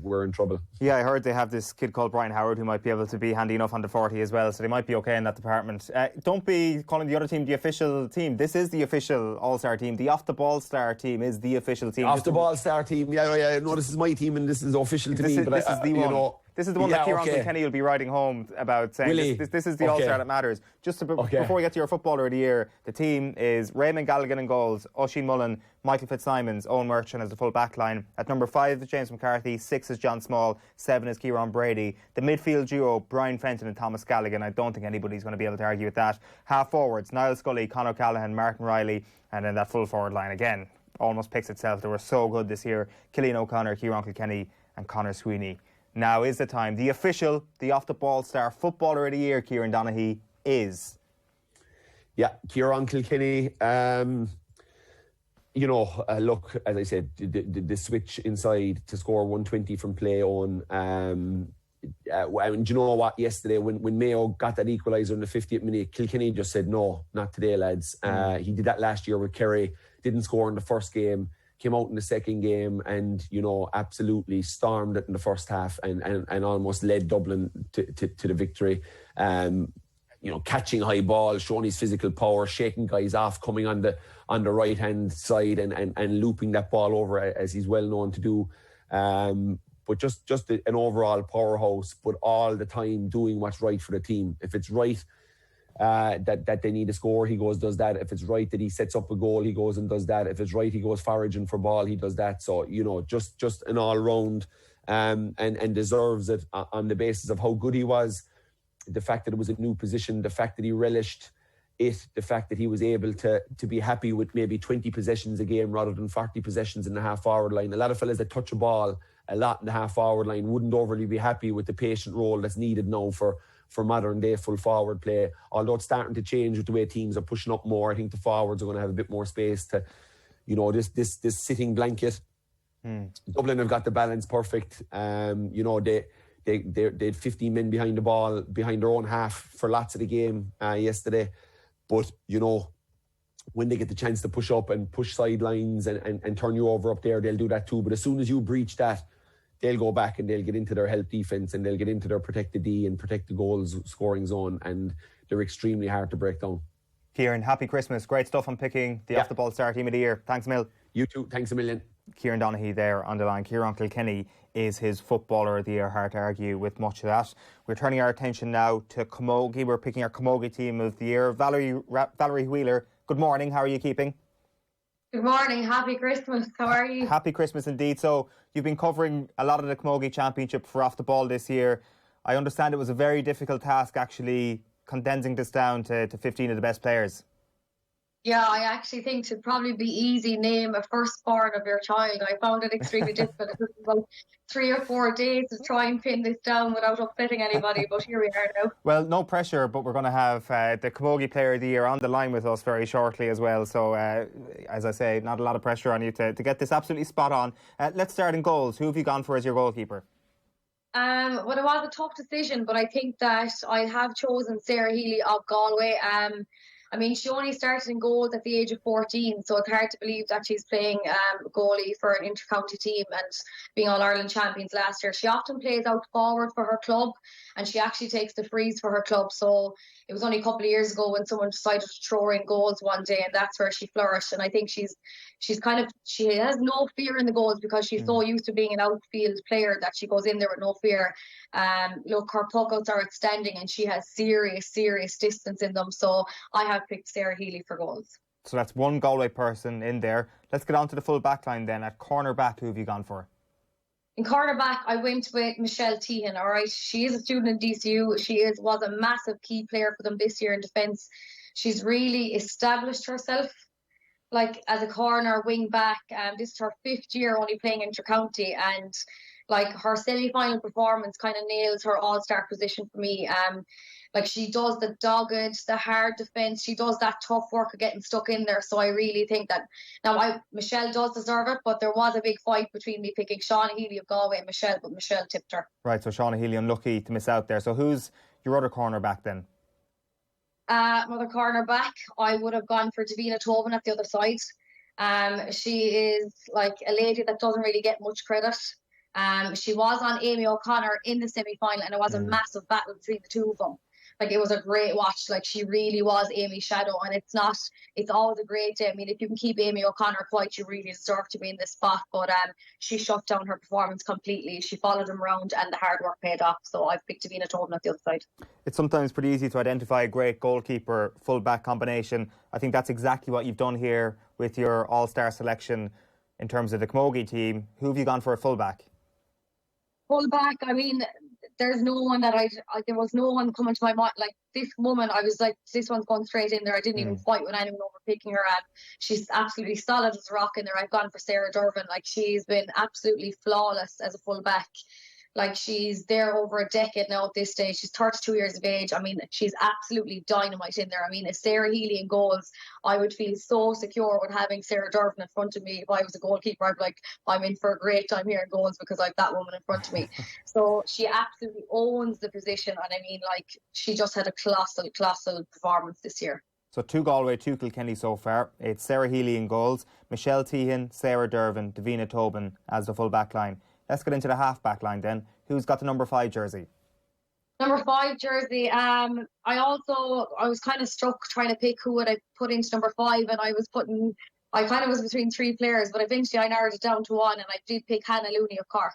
L: we're in trouble.
C: Yeah, I heard they have this kid called Brian Howard who might be able to be handy enough on the 40 as well, so they might be okay in that department. Don't be calling the other team the official team. This is the official All-Star team. The Off-the-Ball Star team is the official team.
L: Off-the-Ball Star team, yeah. No, this is my team and this is official to me.
C: This is the one that Kieran Kilkenny will be riding home about, saying this is the All-Star that matters. Just before we get to your Footballer of the Year, the team is Raymond Galligan in goals, Oisin Mullen, Michael Fitzsimons, Owen Merchant as the full back line. At number 5 is James McCarthy, 6 is John Small, 7 is Kieran Brady. The midfield duo, Brian Fenton and Thomas Galligan. I don't think anybody's going to be able to argue with that. Half forwards, Niall Scully, Conor Callaghan, Martin Riley, and then that full forward line again almost picks itself. They were so good this year. Cillian O'Connor, Kieran Kilkenny and Conor Sweeney. Now is the time. The official, the off-the-ball star Footballer of the Year, Kieran Donaghy, is...
L: Yeah, Kieran Kilkenny. Look, as I said, the switch inside to score 120 from play on. And you know what? Yesterday, when Mayo got that equaliser in the 50th minute, Kilkenny just said, no, not today, lads. He did that last year with Kerry. Didn't score in the first game. Came out in the second game and, absolutely stormed it in the first half and almost led Dublin to the victory. Catching high ball, showing his physical power, shaking guys off, coming on the right-hand side and looping that ball over, as he's well known to do. But just an overall powerhouse, but all the time doing what's right for the team. If it's right that they need a score, he goes, does that. If it's right that he sets up a goal, he goes and does that. If it's right, he goes foraging for ball, he does that. So, just an all-round and deserves it on the basis of how good he was, the fact that it was a new position, the fact that he relished it, the fact that he was able to be happy with maybe 20 possessions a game rather than 40 possessions in the half-forward line. A lot of fellas that touch a ball a lot in the half-forward line wouldn't overly be happy with the patient role that's needed now for for modern day full forward play. Although it's starting to change with the way teams are pushing up more, I think the forwards are going to have a bit more space to, you know, this sitting blanket. Dublin have got the balance perfect. You know, they had 15 men behind the ball, behind their own half for lots of the game yesterday. But, you know, when they get the chance to push up and push sidelines and turn you over up there, they'll do that too. But as soon as you breach that, they'll go back and they'll get into their help defence and they'll get into their protect the D and protect the goals scoring zone, and they're extremely hard to break down.
C: Kieran, happy Christmas. Great stuff on picking the off-the-ball star team of the year. Thanks, Mill.
L: You too. Thanks a million.
C: Kieran Donaghy there on the line. Kieran Kilkenny is his footballer of the year, hard to argue with much of that. We're turning our attention now to Camogie. We're picking our Camogie team of the year. Valerie Wheeler, good morning. How are you keeping?
M: Good morning. Happy Christmas. How are you?
C: Happy Christmas indeed. So you've been covering a lot of the Camogie Championship for Off the Ball this year. I understand it was a very difficult task actually condensing this down to 15 of the best players.
M: Yeah, I actually think to probably be easy, name a firstborn of your child. I found it extremely difficult. It took about 3 or 4 days to try and pin this down without upsetting anybody, but here we are now.
C: Well, no pressure, but we're going to have the Camogie Player of the Year on the line with us very shortly as well. So, as I say, not a lot of pressure on you to get this absolutely spot on. Let's start in goals. Who have you gone for as your goalkeeper?
M: Well, it was a tough decision, but I think that I have chosen Sarah Healy of Galway. I mean, she only started in goals at the age of 14, so it's hard to believe that she's playing goalie for an inter-county team and being All-Ireland champions last year. She often plays out forward for her club, and she actually takes the frees for her club. So it was only a couple of years ago when someone decided to throw her in goals one day, and that's where she flourished. And I think she has no fear in the goals because she's so used to being an outfield player that she goes in there with no fear. Look, her puckouts are outstanding, and she has serious distance in them. So I have picked Sarah Healy for goals.
C: So that's one Galway person in there. Let's get on to the full back line then. At cornerback, who have you gone for?
M: In cornerback, I went with Michelle Tehan, all right? She is a student in DCU. She was a massive key player for them this year in defence. She's really established herself like as a corner, wing back. This is her 5th year only playing inter-county, and like her semi-final performance kind of nails her all-star position for me. Like she does the dogged, the hard defence. She does that tough work of getting stuck in there. So I really think that Michelle does deserve it, but there was a big fight between me picking Shauna Healy of Galway and Michelle, but Michelle tipped her.
C: Right, so Shauna Healy unlucky to miss out there. So who's your other cornerback then?
M: Other cornerback, I would have gone for Davina Tobin at the other side. She is like a lady that doesn't really get much credit. She was on Amy O'Connor in the semi-final, and it was a massive battle between the two of them. Like, it was a great watch. Like, she really was Amy's shadow, and it's always a great day. I mean, if you can keep Amy O'Connor quiet, you really deserve to be in this spot. But she shut down her performance completely. She followed him around, and the hard work paid off. So I've picked Davina Tobin at the other side.
C: It's sometimes pretty easy to identify a great goalkeeper full-back combination. I think that's exactly what you've done here with your all-star selection in terms of the Camogie team. Who have you gone for a full-back?
M: Full-back, I mean, there's no one that there was no one coming to my mind. Like, this woman, I was like, this one's going straight in there. I didn't even fight with anyone over picking her up. She's absolutely solid as a rock in there. I've gone for Sarah Dervin. Like, she's been absolutely flawless as a full-back. Like, she's there over a decade now at this stage. She's 32 years of age. I mean, she's absolutely dynamite in there. I mean, as Sarah Healy in goals, I would feel so secure with having Sarah Dervin in front of me. If I was a goalkeeper, I'd be like, I'm in for a great time here in goals because I have that woman in front of me. So she absolutely owns the position. And I mean, like, she just had a colossal performance this year.
C: So 2 Galway, 2 Kilkenny so far. It's Sarah Healy in goals, Michelle Tehan, Sarah Dervin, Davina Tobin as the full back line. Let's get into the half-back line then. Who's got the number 5 jersey?
M: Number 5 jersey. I was kind of stuck trying to pick who would I put into number 5, and I kind of was between 3 players, but eventually I narrowed it down to 1, and I did pick Hannah Looney of Cork.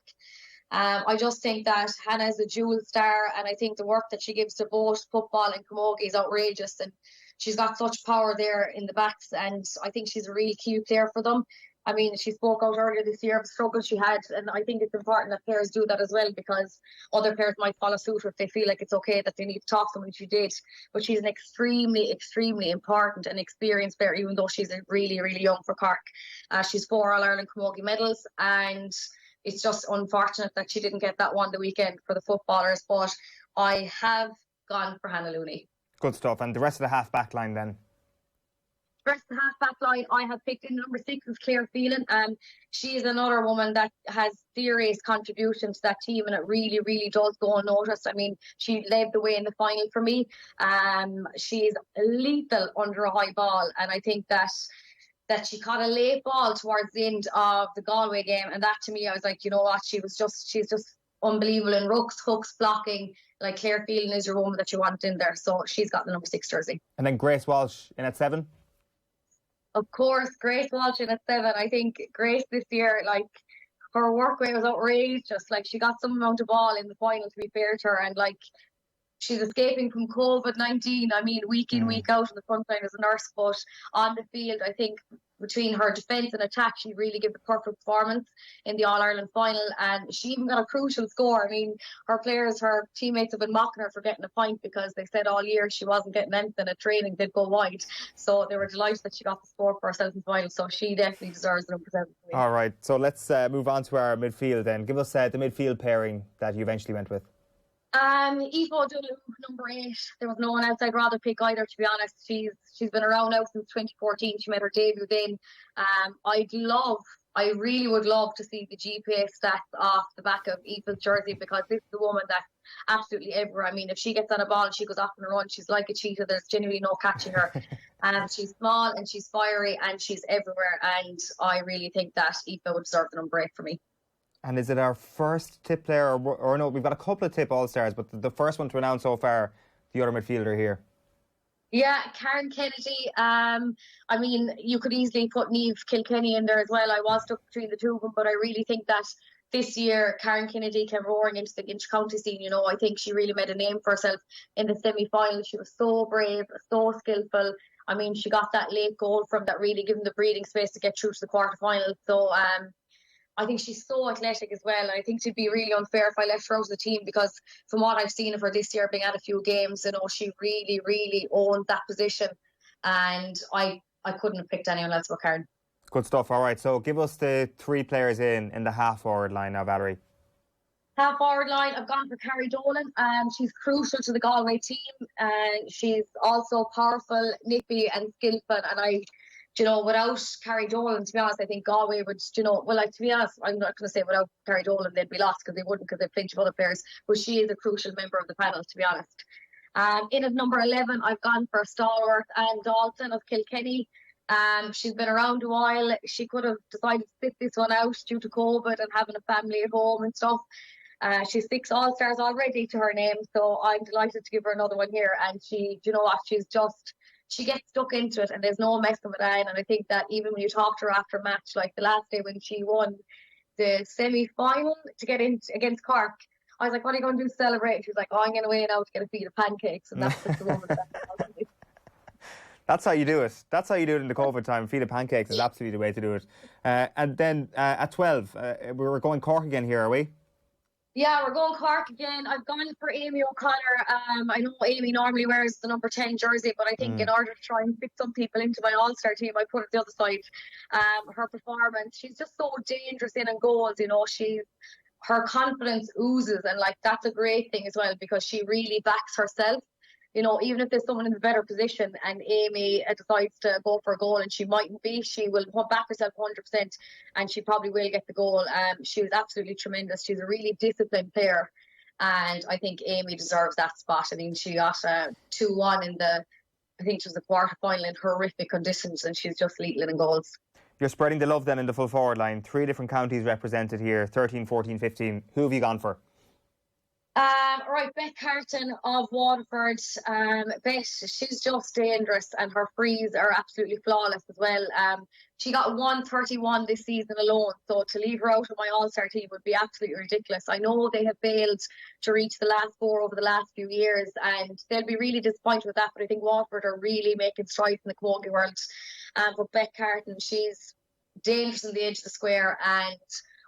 M: I just think that Hannah is a dual star, and I think the work that she gives to both football and camogie is outrageous, and she's got such power there in the backs, and I think she's a real key player for them. I mean, she spoke out earlier this year of the struggle she had, and I think it's important that players do that as well, because other players might follow suit if they feel like it's okay that they need to talk to them, and she did. But she's an extremely important and experienced player, even though she's really young for Cork. She's 4 All-Ireland Camogie medals, and it's just unfortunate that she didn't get that one the weekend for the footballers. But I have gone for Hannah Looney.
C: Good stuff. And the rest of the half-back line then?
M: First half-back line, I have picked in number 6 is Claire Phelan. She is another woman that has serious contribution to that team, and it really, really does go unnoticed. I mean, she led the way in the final for me. She is lethal under a high ball, and I think that she caught a late ball towards the end of the Galway game, and that to me, I was like, you know what, she's just unbelievable in rucks, hooks, blocking. Like, Claire Phelan is your woman that you want in there, so she's got the number 6 jersey.
C: And then Grace Walsh in at 7?
M: Of course, Grace Walsh in at 7. I think Grace this year, like, her work rate was outrageous. Like, she got some amount of ball in the final, to be fair to her, and like, she's escaping from COVID-19. I mean, week in, week out on the front line as a nurse, but on the field, I think between her defence and attack, she really gave the perfect performance in the All-Ireland final, and she even got a crucial score. I mean, her teammates have been mocking her for getting a point because they said all year she wasn't getting anything at training, they'd go wide. So they were delighted that she got the score for herself in the final, so she definitely deserves the number 7.
C: All right, so let's move on to our midfield then. Give us the midfield pairing that you eventually went with.
M: Aoife O'Donoghue, number 8. There was no one else I'd rather pick either, to be honest. She's been around now since 2014. She made her debut then. I really would love to see the GPA stats off the back of Aoife's jersey, because this is a woman that's absolutely everywhere. I mean, if she gets on a ball and she goes off and run, she's like a cheetah. There's genuinely no catching her. She's small and she's fiery and she's everywhere. And I really think that Aoife would deserve the number 8 for me.
C: And is it our first tip player, or no, we've got a couple of tip All-Stars, but the first one to announce so far, the other midfielder here?
M: Yeah, Karen Kennedy. I mean, you could easily put Niamh Kilkenny in there as well. I was stuck between the two of them, but I really think that this year Karen Kennedy came roaring into the inter-county scene. You know, I think she really made a name for herself in the semi-final. She was so brave, so skillful. I mean, she got that late goal from that, really giving the breathing space to get through to the quarter-final. So, I think she's so athletic as well. I think it'd be really unfair if I left her out of the team, because from what I've seen of her this year, being at a few games, you know, she really, really owned that position. And I couldn't have picked anyone else but Karen.
C: Good stuff. All right, so give us the 3 players in the half-forward line now, Valerie.
M: Half-forward line, I've gone for Carrie Dolan. She's crucial to the Galway team. And she's also powerful, nippy and skillful. And without Carrie Dolan, to be honest, I think Galway would, to be honest, I'm not going to say without Carrie Dolan they'd be lost, because they wouldn't, because they've plenty of other players, but she is a crucial member of the panel, to be honest. In at number 11, I've gone for stalwart Anne Dalton of Kilkenny. She's been around a while. She could have decided to sit this one out due to COVID and having a family at home and stuff. She's 6 All-Stars already to her name, so I'm delighted to give her another one here. And she gets stuck into it, and there's no messing with Anne. And I think that even when you talk to her after a match, like the last day when she won the semi-final to get in against Cork, I was like, what are you going to do to celebrate? She was like, I'm going away now to get a feed of pancakes. And that's just the woman that
C: That's how you do it. That's how you do it in the COVID time. Feed of pancakes is absolutely the way to do it. And then at 12, we're going Cork again here, are we?
M: Yeah, we're going Cork again. I've gone for Amy O'Connor. I know Amy normally wears the number 10 jersey, but I think in order to try and fit some people into my All-Star team, I put it the other side. Her performance, she's just so dangerous in and goals. You know, her confidence oozes, and like that's a great thing as well, because she really backs herself. You know, even if there's someone in a better position and Amy decides to go for a goal, and she mightn't be, she will back herself 100%, and she probably will get the goal. She was absolutely tremendous. She's a really disciplined player, and I think Amy deserves that spot. I mean, she got 2-1 in I think it was the quarter-final in horrific conditions, and she's just lethal in goals.
C: You're spreading the love then in the full forward line. 3 different counties represented here, 13, 14, 15. Who have you gone for?
M: Right, Beth Carton of Waterford. Beth, she's just dangerous, and her frees are absolutely flawless as well. She got 131 this season alone, so to leave her out of my All-Star team would be absolutely ridiculous. I know they have failed to reach the last 4 over the last few years, and they'll be really disappointed with that, but I think Waterford are really making strides in the Camogie world. But Beth Carton, she's dangerous on the edge of the square, and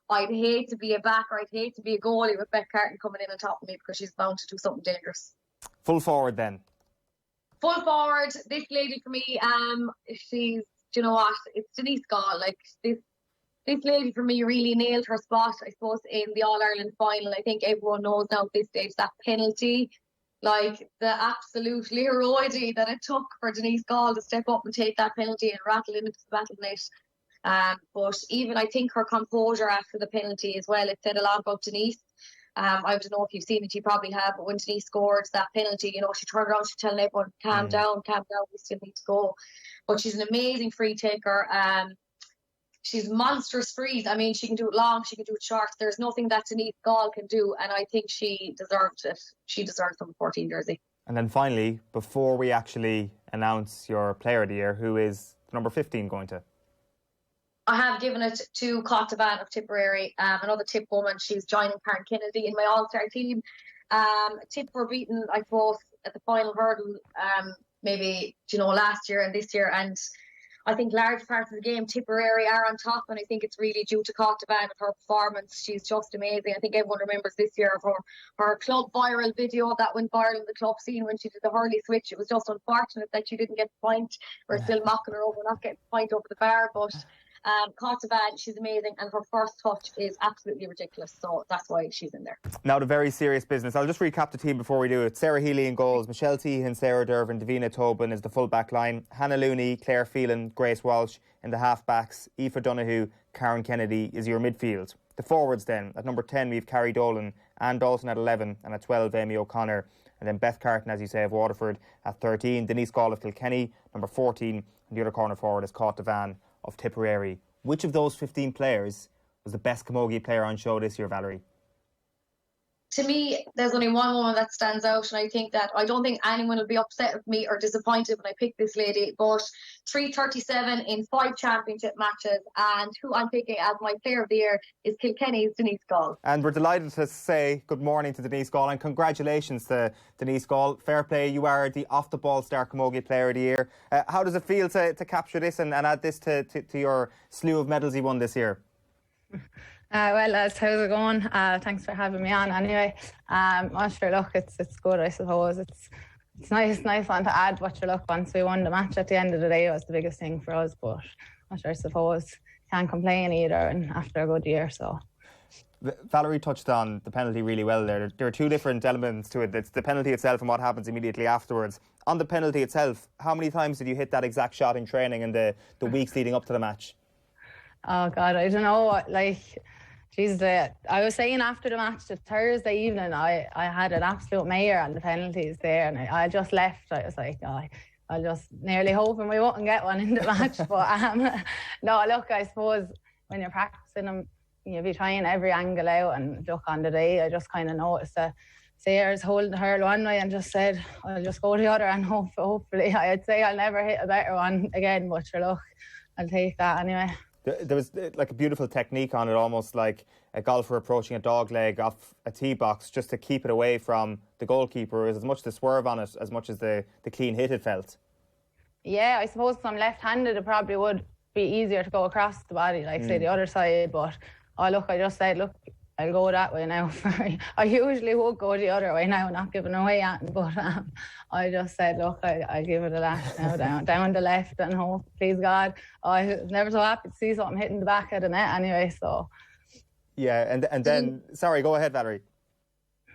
M: I'd hate to be a backer, I'd hate to be a goalie with Beth Carton coming in on top of me, because she's bound to do something dangerous.
C: Full forward then.
M: Full forward, this lady for me, she's, do you know what, it's Denise Gaule. Like, this lady for me really nailed her spot, I suppose, in the All-Ireland final. I think everyone knows now at this stage that penalty, like the absolute heroity that it took for Denise Gaule to step up and take that penalty and rattle into the battle net. But even I think her composure after the penalty as well, it said a lot about Denise. I don't know if you've seen it, you probably have, but when Denise scored that penalty, you know, she turned around, she's telling everyone, calm down, we still need to go. But she's an amazing free taker. She's monstrous frees. I mean, she can do it long, she can do it short. There's nothing that Denise Gaule can do, and I think she deserved it. She deserved the 14 jersey.
C: And then finally, before we actually announce your player of the year, who is number 15 going to?
M: I have given it to Cotavan of Tipperary, another Tip woman. She's joining Karen Kennedy in my all-star team. Tip were beaten, I suppose, at the final hurdle, maybe, you know, last year and this year. And I think large parts of the game, Tipperary are on top. And I think it's really due to Cotavan and her performance. She's just amazing. I think everyone remembers this year of her club viral video that went viral in the club scene when she did the hurley switch. It was just unfortunate that she didn't get the point. We're still mocking her over not getting the point over the bar, but Cotavan, she's amazing, and her first touch is absolutely ridiculous, so that's why she's in there.
C: Now to very serious business. I'll just recap the team before we do it. Sarah Healy in goals, Michelle Tehan, Sarah Dervin, Davina Tobin is the full back line, Hannah Looney, Claire Phelan, Grace Walsh in the half backs, Aoife Donaghy, Karen Kennedy is your midfield. The forwards then, at number 10 we've Carrie Dolan, Anne Dalton at 11 and at 12 Amy O'Connor, and then Beth Carton, as you say, of Waterford at 13, Denise Gaule of Kilkenny, number 14, and the other corner forward is Cotavan of Tipperary. Which of those 15 players was the best Camogie player on show this year, Valerie?
M: To me, there's only one woman that stands out, and I don't think anyone will be upset with me or disappointed when I pick this lady, but 337 in 5 championship matches, and who I'm picking as my player of the year is Kilkenny's Denise Gaule.
C: And we're delighted to say good morning to Denise Gaule and congratulations to Denise Gaule. Fair play, you are the off-the-ball star Camogie player of the year. How does it feel to capture this and add this to your slew of medals you won this year?
N: Well, how's it going? Thanks for having me on anyway. Sure, look, it's good, I suppose. It's nice one to add, but sure, look, once we won the match at the end of the day, it was the biggest thing for us, but I suppose can't complain either, and after a good year, so.
C: Valerie touched on the penalty really well there. There are two different elements to it. It's the penalty itself and what happens immediately afterwards. On the penalty itself, how many times did you hit that exact shot in training in the weeks leading up to the match?
N: Oh, God, I don't know, I was saying after the match, the Thursday evening, I had an absolute mare on the penalties there, and I just left. I was like, I just nearly hoping we wouldn't get one in the match. But no, look, I suppose when you're practicing them, you'll be trying every angle out, and look, on the day, I just kind of noticed that Sarah's holding her one way and just said, I'll just go the other, and hopefully, I'd say I'll never hit a better one again, but sure, look, I'll take that anyway.
C: There was like a beautiful technique on it, almost like a golfer approaching a dog leg off a tee box just to keep it away from the goalkeeper. It was as much the swerve on it as much as the clean hit it felt. Yeah,
N: I suppose if I'm left-handed, it probably would be easier to go across the body, like say the other side. But look, I just said, look, I'll go that way now. I usually would go the other way now, not giving away anything, but I just said, look, I'll give it a lash now, down the left, and hope, please God. I was never so happy to see something hitting the back of the net anyway, so.
C: Yeah, and then, sorry, go ahead, Valerie.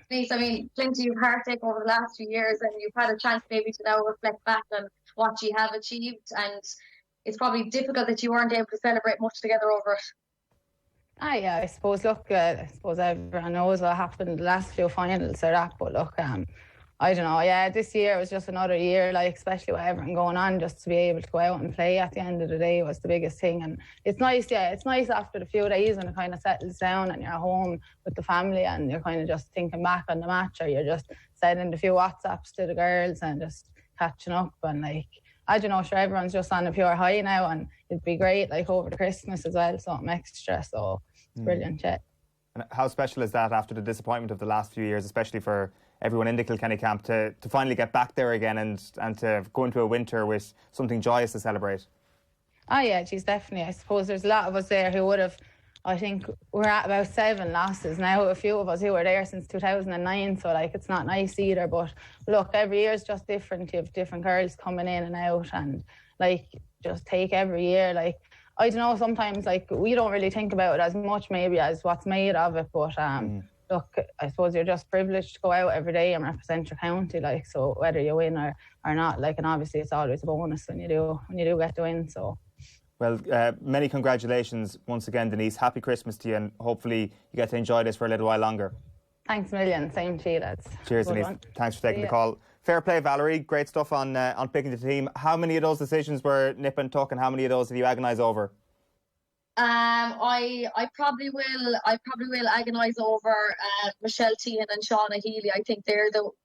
M: Denise, I mean, plenty of heartache over the last few years, and you've had a chance maybe to now reflect back on what you have achieved, and it's probably difficult that you weren't able to celebrate much together over it.
N: Yeah, I suppose, look, I suppose everyone knows what happened in the last few finals or that, but look, I don't know, yeah, this year was just another year, like, especially with everything going on, just to be able to go out and play at the end of the day was the biggest thing. And it's nice after the few days when it kind of settles down and you're at home with the family and you're kind of just thinking back on the match, or you're just sending a few WhatsApps to the girls and just catching up, and like, I don't know, sure, everyone's just on a pure high now, and it'd be great, like, over the Christmas as well, something extra, so it's brilliant, yeah.
C: And how special is that after the disappointment of the last few years, especially for everyone in the Kilkenny camp, to finally get back there again and to go into a winter with something joyous to celebrate?
N: Oh yeah, geez, definitely. I suppose there's a lot of us there who would have, I think we're at about 7 losses now, a few of us who were there since 2009, so like, it's not nice either, but look, every year is just different. You have different girls coming in and out, and like, just take every year, like, I don't know, sometimes like, we don't really think about it as much maybe as what's made of it, but look, I suppose you're just privileged to go out every day and represent your county, like, so whether you win or not, like, and obviously it's always a bonus when you do get to win. So.
C: Well, many congratulations once again, Denise. Happy Christmas to you, and hopefully you get to enjoy this for a little while longer.
N: Thanks a million. Same to you, lads.
C: Cheers, Denise. Thanks for taking the call. Fair play, Valerie. Great stuff on picking the team. How many of those decisions were nip and tuck, and how many of those did you agonise over?
M: I probably will agonise over Michelle Tehan and Shauna Healy. I think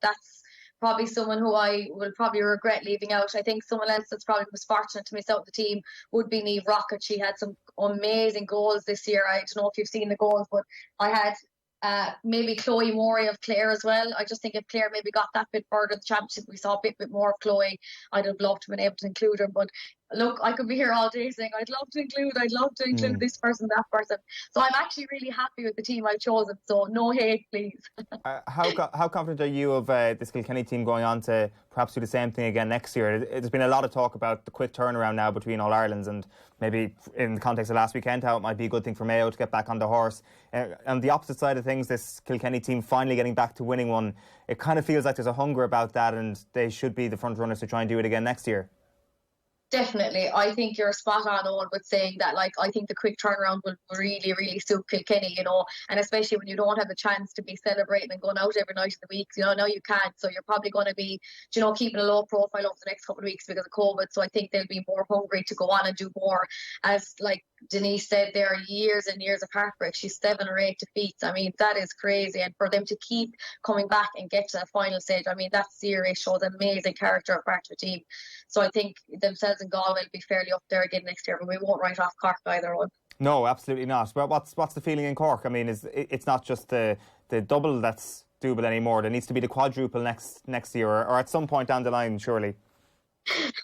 M: that's probably someone who I will probably regret leaving out. I think someone else that's probably was fortunate to miss out the team would be Niamh Rockett. She had some amazing goals this year. I don't know if you've seen the goals, but I had maybe Chloe Morey of Clare as well. I just think if Clare maybe got that bit further in the championship, we saw a bit more of Chloe. I'd have loved to have been able to include her, but look, I could be here all day saying I'd love to include this person, that person. So I'm actually really happy with the team I've chosen. So no hate, please.
C: How confident are you of this Kilkenny team going on to perhaps do the same thing again next year? There's been a lot of talk about the quick turnaround now between All Irelands, and maybe in the context of last weekend, how it might be a good thing for Mayo to get back on the horse. On the opposite side of things, this Kilkenny team finally getting back to winning one, it kind of feels like there's a hunger about that, and they should be the front runners to try and do it again next year.
M: Definitely. I think you're spot on, Owen, with saying that, like, I think the quick turnaround will really, really suit Kilkenny, you know, and especially when you don't have the chance to be celebrating and going out every night of the week, you know, now you can't. So you're probably going to be, you know, keeping a low profile over the next couple of weeks because of COVID. So I think they'll be more hungry to go on and do more. As, like Denise said, there are years and years of heartbreak. She's 7 or 8 defeats. I mean, that is crazy. And for them to keep coming back and get to that final stage, I mean, that series shows amazing character of part of the team. So I think themselves and Gaule will be fairly up there again next year, but we won't write off Cork either one.
C: No, absolutely not. But what's the feeling in Cork? I mean, it's not just the double that's doable anymore. There needs to be the quadruple next year, or at some point down the line, surely.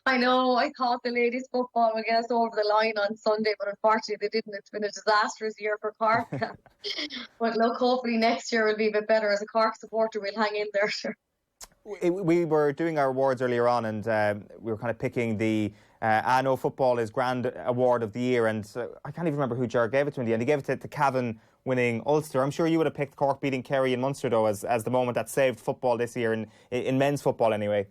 M: I know. I thought the ladies' football would get us over the line on Sunday, but unfortunately they didn't. It's been a disastrous year for Cork. But look, hopefully next year will be a bit better. As a Cork supporter, we'll hang in there, sure.
C: We were doing our awards earlier on, and we were kind of picking the ANO Football is Grand Award of the Year, and I can't even remember who Ger gave it to in the end. He gave it to Cavan winning Ulster. I'm sure you would have picked Cork beating Kerry and Munster, though, as the moment that saved football this year, in men's football anyway.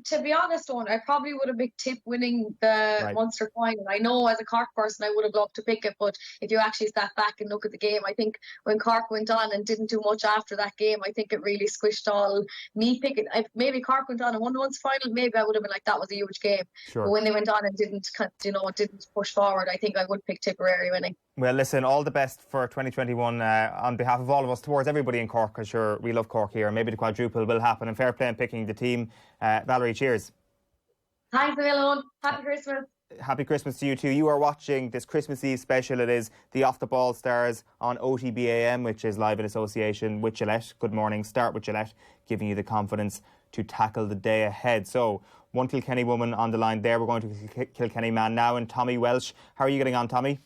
M: To be honest, Owen, I probably would have picked Tip winning the Munster final. I know as a Cork person I would have loved to pick it, but if you actually step back and look at the game, I think when Cork went on and didn't do much after that game, I think it really squished all me picking. If maybe Cork went on and won the Munster final, maybe I would have been like, that was a huge game. Sure. But when they went on and didn't push forward, I think I would pick Tipperary winning. Well,
C: listen, all the best for 2021 on behalf of all of us, towards everybody in Cork, because sure, we love Cork here. Maybe the quadruple will happen, and fair play in picking the team. Valerie, cheers.
M: Thanks, Eoin. Happy Christmas.
C: Happy Christmas to you too. You are watching this Christmas Eve special. It is the Off the Ball Stars on OTBAM, which is live in association with Gillette. Good morning. Start with Gillette, giving you the confidence to tackle the day ahead. So, one Kilkenny woman on the line there. We're going to Kilkenny man now, and Tommy Walsh. How are you getting on, Tommy?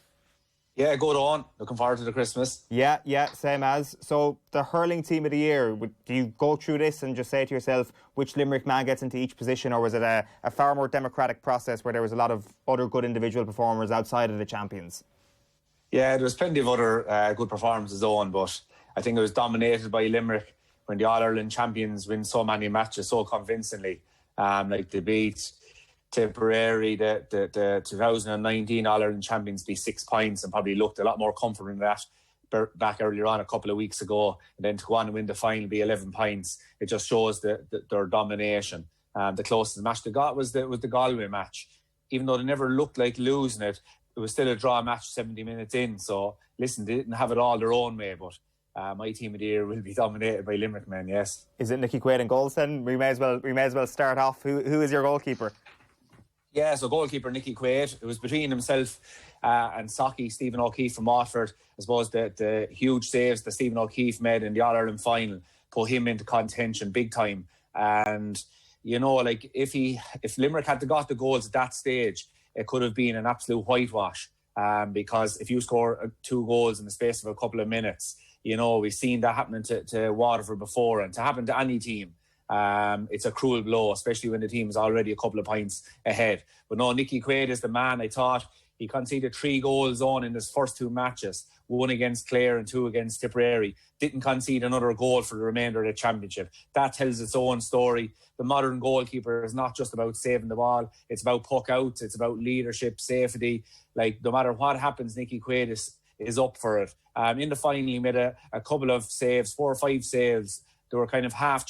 O: Yeah, good on. Looking forward to the Christmas.
C: Yeah, same as. So, the hurling team of the year, do you go through this and just say to yourself which Limerick man gets into each position, or was it a far more democratic process where there was a lot of other good individual performers outside of the champions?
O: Yeah, there was plenty of other good performances on, but I think it was dominated by Limerick when the All-Ireland champions win so many matches so convincingly. Like they beat Tipperary, the 2019 All-Ireland champions, be 6 points, and probably looked a lot more comfortable in that back earlier on a couple of weeks ago, and then to go on and win the final, be 11 points. It just shows their domination. The closest match they got was the Galway match. Even though they never looked like losing it, it was still a draw match 70 minutes in. So listen, they didn't have it all their own way, but my team of the year will be dominated by Limerick men, yes.
C: Is it Nicky Quaid in goals then? We may as well start off. Who is your goalkeeper?
O: Yeah, so goalkeeper Nicky Quaid. It was between himself and Socky, Stephen O'Keefe from Watford. I suppose the huge saves that Stephen O'Keefe made in the All-Ireland final put him into contention big time. And, you know, like if Limerick had got the goals at that stage, it could have been an absolute whitewash. Because if you score 2 goals in the space of a couple of minutes, you know, we've seen that happening to Waterford before, and to happen to any team. It's a cruel blow, especially when the team is already a couple of points ahead. But no, Nicky Quaid is the man. I thought He conceded 3 goals on in his first 2 matches, 1 against Clare and 2 against Tipperary. Didn't concede another goal for the remainder of the championship. That tells its own story. The modern goalkeeper is not just about saving the ball. It's about puck outs. It's about leadership, safety. Like, no matter what happens, Nicky Quaid is up for it. In the final, he made a couple of saves, 4 or 5 saves. There were kind of half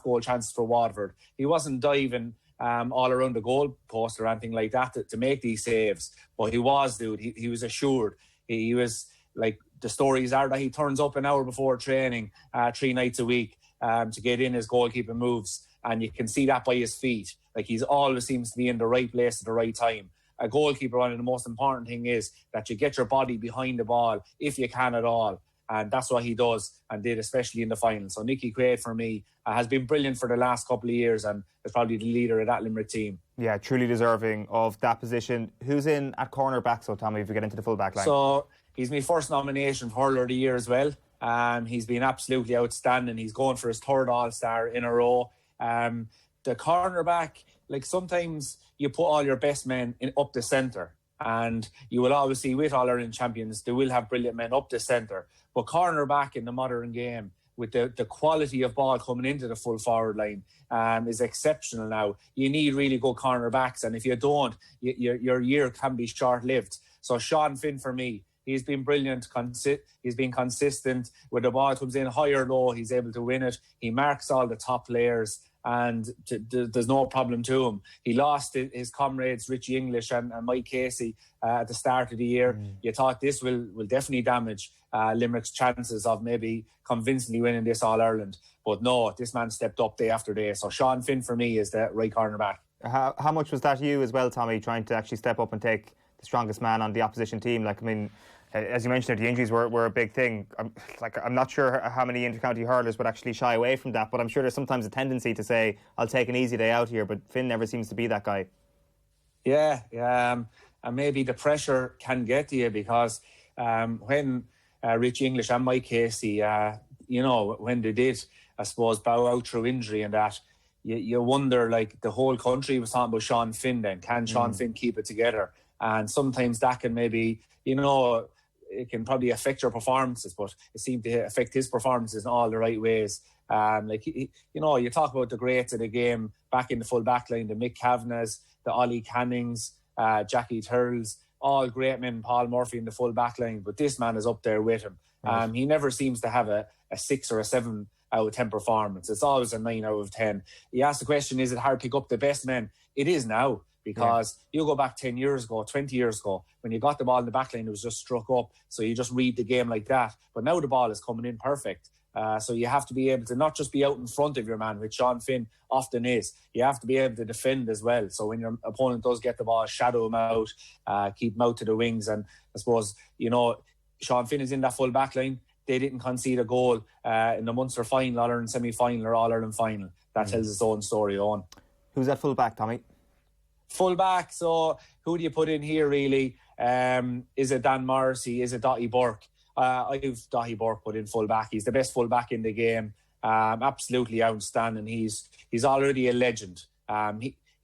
O: goal chances for Waterford. He wasn't diving all around the goal post or anything like that to make these saves. But he was, dude. He was assured. He was, like, the stories are that he turns up an hour before training 3 nights a week to get in his goalkeeping moves. And you can see that by his feet. Like, he's always seems to be in the right place at the right time. A goalkeeper, one of the most important thing is that you get your body behind the ball if you can at all. And that's what he does and did, especially in the final. So Nicky Quaid, for me, has been brilliant for the last couple of years and is probably the leader of that Limerick team.
C: Yeah, truly deserving of that position. Who's in at cornerback, so Tommy, if we get into the full back line?
O: So he's my first nomination for Hurler of the Year as well. He's been absolutely outstanding. He's going for his 3rd All-Star in a row. The cornerback, like, sometimes you put all your best men up the centre. And you will always see with All-Ireland champions, they will have brilliant men up the centre. But cornerback in the modern game, with the quality of ball coming into the full forward line, is exceptional now. You need really good cornerbacks, and if you don't, your year can be short-lived. So Sean Finn, for me, he's been brilliant. He's been consistent. When the ball comes in high or low, he's able to win it. He marks all the top players, and there's no problem to him. He lost his comrades Richie English and Mike Casey at the start of the year. You thought this will definitely damage Limerick's chances of maybe convincingly winning this All-Ireland. But no, this man stepped up day after day. So Sean Finn, for me, is the right cornerback.
C: How much was that you as well, Tommy, trying to actually step up and take the strongest man on the opposition team? Like, I mean, as you mentioned, the injuries were a big thing. I'm not sure how many inter-county hurlers would actually shy away from that, but I'm sure there's sometimes a tendency to say, I'll take an easy day out here, but Finn never seems to be that guy.
O: Yeah, and maybe the pressure can get to you because when Richie English and Mike Casey, when they did, I suppose, bow out through injury and that, you wonder, like, the whole country was talking about Sean Finn then. Can Sean Finn keep it together? And sometimes that can maybe, it can probably affect your performances, but it seemed to affect his performances in all the right ways. You talk about the greats of the game back in the full back line, the Mick Kavanaghs, the Ollie Cannings, Jackie Turles, all great men, Paul Murphy in the full back line, but this man is up there with him. Right. He never seems to have a 6 or a 7 out of 10 performance. It's always a 9 out of 10. You ask the question, is it hard to pick up the best men? It is now. Because you go back 10 years ago, 20 years ago, when you got the ball in the back line, it was just struck up. So you just read the game like that. But now the ball is coming in perfect. So you have to be able to not just be out in front of your man, which Sean Finn often is. You have to be able to defend as well. So when your opponent does get the ball, shadow him out, keep him out to the wings. And I suppose, Sean Finn is in that full back line. They didn't concede a goal in the Munster final, All-Ireland semi-final or All-Ireland final. That tells its own story, Owen.
C: Who's that full back, Tommy?
O: Full back, so who do you put in here really? Is it Dan Morrissey? Is it Donaghy Burke? I've Donaghy Burke put in full back. He's the best full back in the game. Absolutely outstanding. He's already a legend.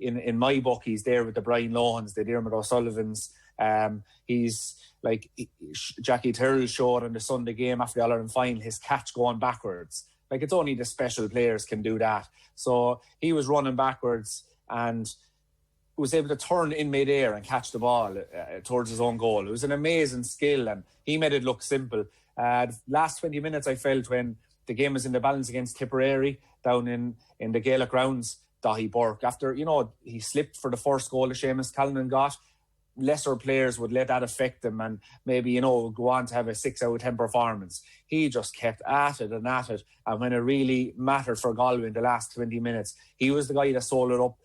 O: In my book, he's there with the Brian Lohans, the Dermot O'Sullivans. He's like Jackie Turles showed in the Sunday game after the All-Ireland final, his catch going backwards. Like, it's only the special players can do that. So he was running backwards and was able to turn in mid-air and catch the ball towards his own goal. It was an amazing skill and he made it look simple. Last 20 minutes, I felt, when the game was in the balance against Tipperary down in the Gaelic grounds, Donaghy Burke, after, he slipped for the first goal that Seamus Callan got, lesser players would let that affect them and maybe, go on to have a 6 out of 10 performance. He just kept at it. And when it really mattered for Galway in the last 20 minutes, he was the guy that sold it up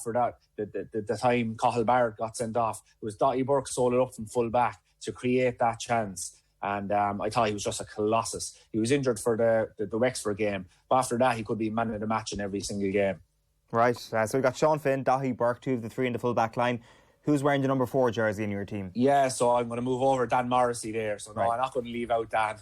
O: for that. The time Cathal Barrett got sent off, it was Donaghy Burke sold it up from full back to create that chance. And I thought he was just a colossus. He was injured for the Wexford game, but after that he could be man of the match in every single game.
C: Right, so we've got Sean Finn, Donaghy Burke, 2 of the 3 in the full back line. Who's wearing the number 4 jersey in your team?
O: Yeah, so I'm going to move over Dan Morrissey there. So no, right. I'm not going to leave out Dan.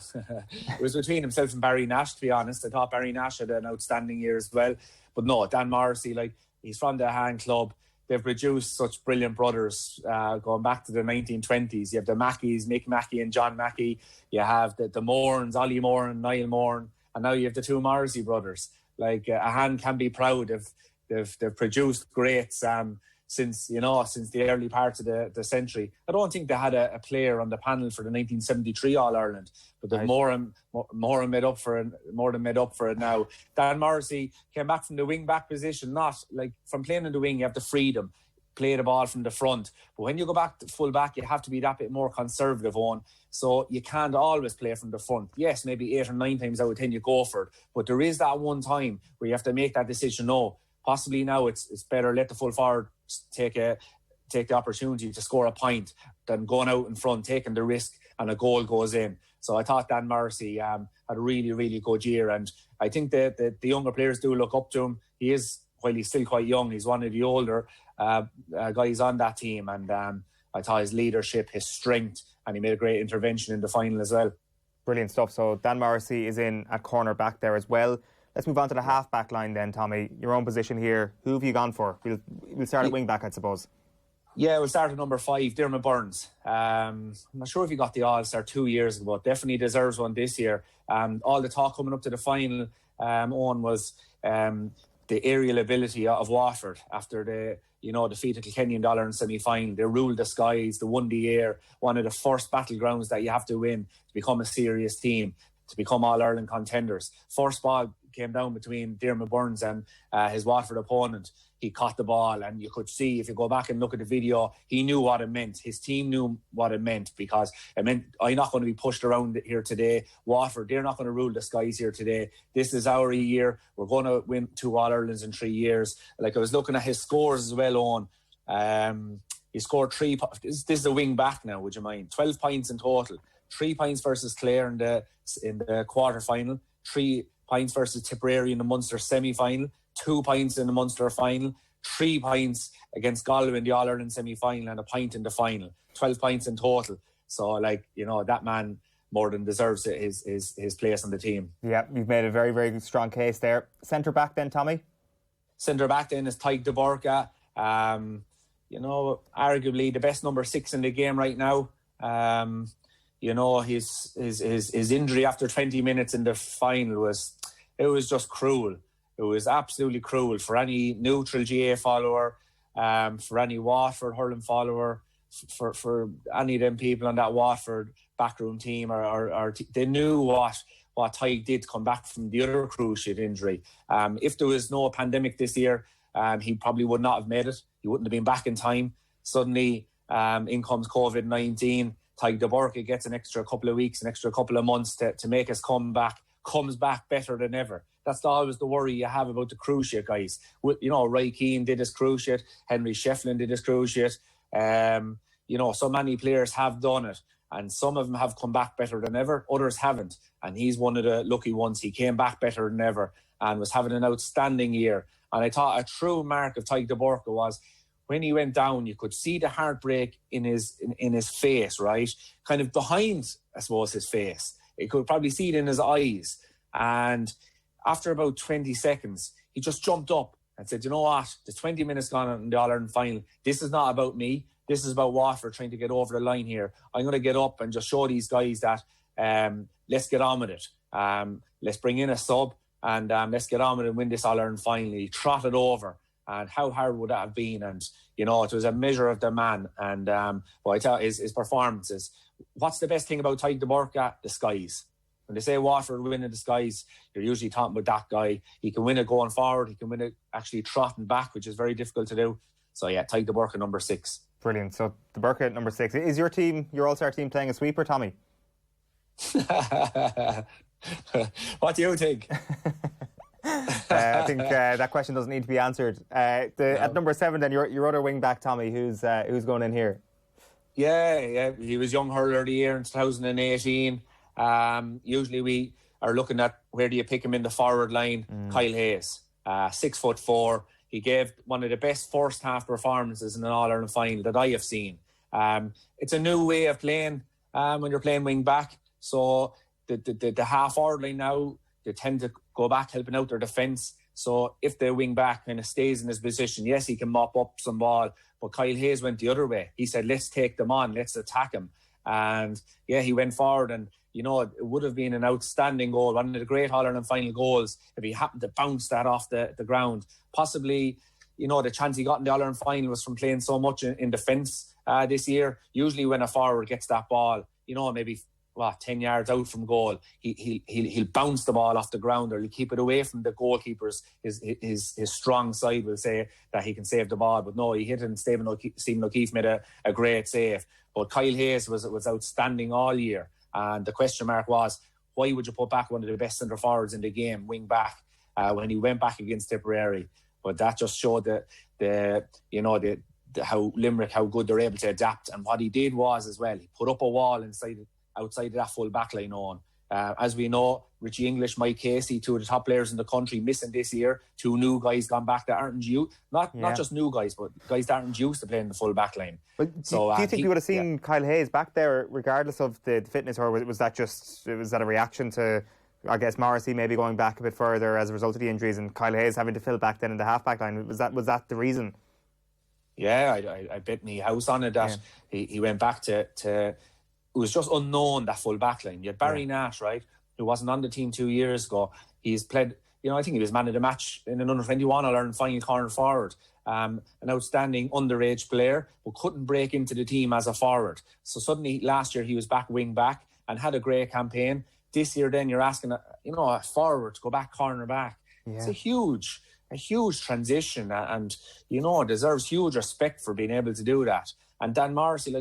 O: It was between himself and Barry Nash, to be honest. I thought Barry Nash had an outstanding year as well. But no, Dan Morrissey, he's from the hand club. they've produced such brilliant brothers going back to the 1920s. You have the Mackeys, Mick Mackey and John Mackey. You have the Moran, Ollie Moran, Niall Moran, and now you have the two Morrissey brothers. Like a hand can be proud of they've produced greats since the early parts of the century. I don't think they had a player on the panel for the 1973 All-Ireland, but they've more than made up for it now. Dan Morrissey came back from the wing-back position, not like from playing in the wing, you have the freedom, play the ball from the front. But when you go back to full-back, you have to be that bit more conservative on. So you can't always play from the front. Yes, maybe 8 or 9 times out of 10 you go for it. But there is that one time where you have to make that decision. No, possibly now it's better let the full forward take the opportunity to score a point than going out in front, taking the risk, and a goal goes in. So I thought Dan Morrissey had a really, really good year. And I think that the younger players do look up to him. He is, while he's still quite young, he's one of the older guys on that team. And I thought his leadership, his strength, and he made a great intervention in the final as well.
C: Brilliant stuff. So Dan Morrissey is in at corner back there as well. Let's move on to the half-back line then, Tommy. Your own position here. Who have you gone for? We'll start at wing-back, I suppose.
O: Yeah, we'll start at number 5, Diarmaid Byrnes. I'm not sure if he got the All-Star 2 years ago, but definitely deserves one this year. All the talk coming up to the final, Owen, was the aerial ability of Waterford after the defeat of Kilkenny in the All-Ireland semi-final. They ruled the skies, they won the air, one of the first battlegrounds that you have to win to become a serious team, to become All-Ireland contenders. First ball came down between Diarmaid Byrnes and his Waterford opponent. He caught the ball, and you could see, if you go back and look at the video, he knew what it meant. His team knew what it meant, because it meant, I'm not going to be pushed around here today. Waterford, they're not going to rule the skies here today. This is our year. We're going to win 2 All-Irelands in 3 years. Like, I was looking at his scores as well on. He scored 3. This is a wing back now, would you mind? 12 points in total. 3 points versus Clare in the quarter final. 3 points versus Tipperary in the Munster semi-final. 2 points in the Munster final, 3 points against Gaule in the All-Ireland semi-final, and a point in the final. 12 points in total. So, that man more than deserves his place on the team.
C: Yeah, you've made a very, very strong case there. Centre-back then, Tommy?
O: Centre-back then is Tadhg de Borca. Arguably the best number 6 in the game right now. His injury after 20 minutes in the final was just cruel. It was absolutely cruel for any neutral GA follower, for any Waterford hurling follower, for any of them people on that Waterford backroom team. They knew what Tadhg did to come back from the other cruciate injury. If there was no pandemic this year, he probably would not have made it. He wouldn't have been back in time. Suddenly, in comes COVID-19. Tadhg de Borca gets an extra couple of weeks, an extra couple of months to make his comeback. Comes back better than ever. That's always the worry you have about the cruciate guys. Ray Keane did his cruciate, Henry Shefflin did his cruciate. So many players have done it, and some of them have come back better than ever, others haven't. And he's one of the lucky ones. He came back better than ever and was having an outstanding year. And I thought a true mark of Tadhg de Borca was when he went down, you could see the heartbreak in his face, right? Kind of behind, I suppose, his face. You could probably see it in his eyes. And after about 20 seconds, he just jumped up and said, you know what? There's 20 minutes gone in the All-Ireland final. This is not about me. This is about Waterford trying to get over the line here. I'm going to get up and just show these guys that let's get on with it. Let's bring in a sub and let's get on with it and win this All-Ireland final. He trotted over. And how hard would that have been? And, it was a measure of the man. And I thought his performances. What's the best thing about Tadhg de Borca? The skies. When they say Waterford winning the skies, you're usually talking about that guy. He can win it going forward. He can win it actually trotting back, which is very difficult to do. So, yeah, Tadhg de Borca, number 6.
C: Brilliant. So, de Borca at number 6. Is your All-Star team, playing a sweeper, Tommy?
O: What do you think?
C: I think that question doesn't need to be answered. At number 7, then, your other wing back, Tommy, who's going in here?
O: Yeah, he was Young Hurler of the Year in 2018. Usually we are looking at where do you pick him in the forward line. Kyle Hayes, 6'4". He gave one of the best first half performances in an All-Ireland final that I have seen. It's a new way of playing when you're playing wing back. So the half forward line now, they tend to go back helping out their defence. So if the wing back kind of stays in his position, yes, he can mop up some ball, but Kyle Hayes went the other way. He said, let's take them on, let's attack him. And yeah, he went forward, and you know, it would have been an outstanding goal, one of the great All-Ireland final goals, if he happened to bounce that off the ground. Possibly, you know, the chance he got in the All-Ireland final was from playing so much in defence this year. Usually when a forward gets that ball, you know, maybe 10 yards out from goal, he'll bounce the ball off the ground, or he'll keep it away from the goalkeepers. His strong side will say that he can save the ball, but no, he hit it, and Stephen O'Keefe made a great save. But Kyle Hayes was outstanding all year, and the question mark was, why would you put back one of the best centre forwards in the game, wing back, when he went back against Tipperary? But that just showed how Limerick, how good they're able to adapt. And what he did was, as well, he put up a wall outside of that full back line on. As we know, Richie English, Mike Casey, two of the top players in the country, missing this year. Two new guys gone back that aren't used, not just new guys, but guys that aren't used to playing the full back line.
C: But do you think we would have seen Kyle Hayes back there regardless of the fitness, or was that a reaction to, I guess, Morrissey maybe going back a bit further as a result of the injuries, and Kyle Hayes having to fill back then in the half-back line? Was that the reason?
O: Yeah, I bet me house on it that he went back to it was just unknown, that full back line. You had Barry Nash, right, who wasn't on the team 2 years ago. He's played, you know, I think he was man of the match in an under-21 All-Ireland final corner forward. An outstanding underage player, but couldn't break into the team as a forward. So suddenly last year he was back wing back and had a great campaign. This year then you're asking a forward to go back corner back. It's a huge transition, and you know, deserves huge respect for being able to do that. And Dan Morrissey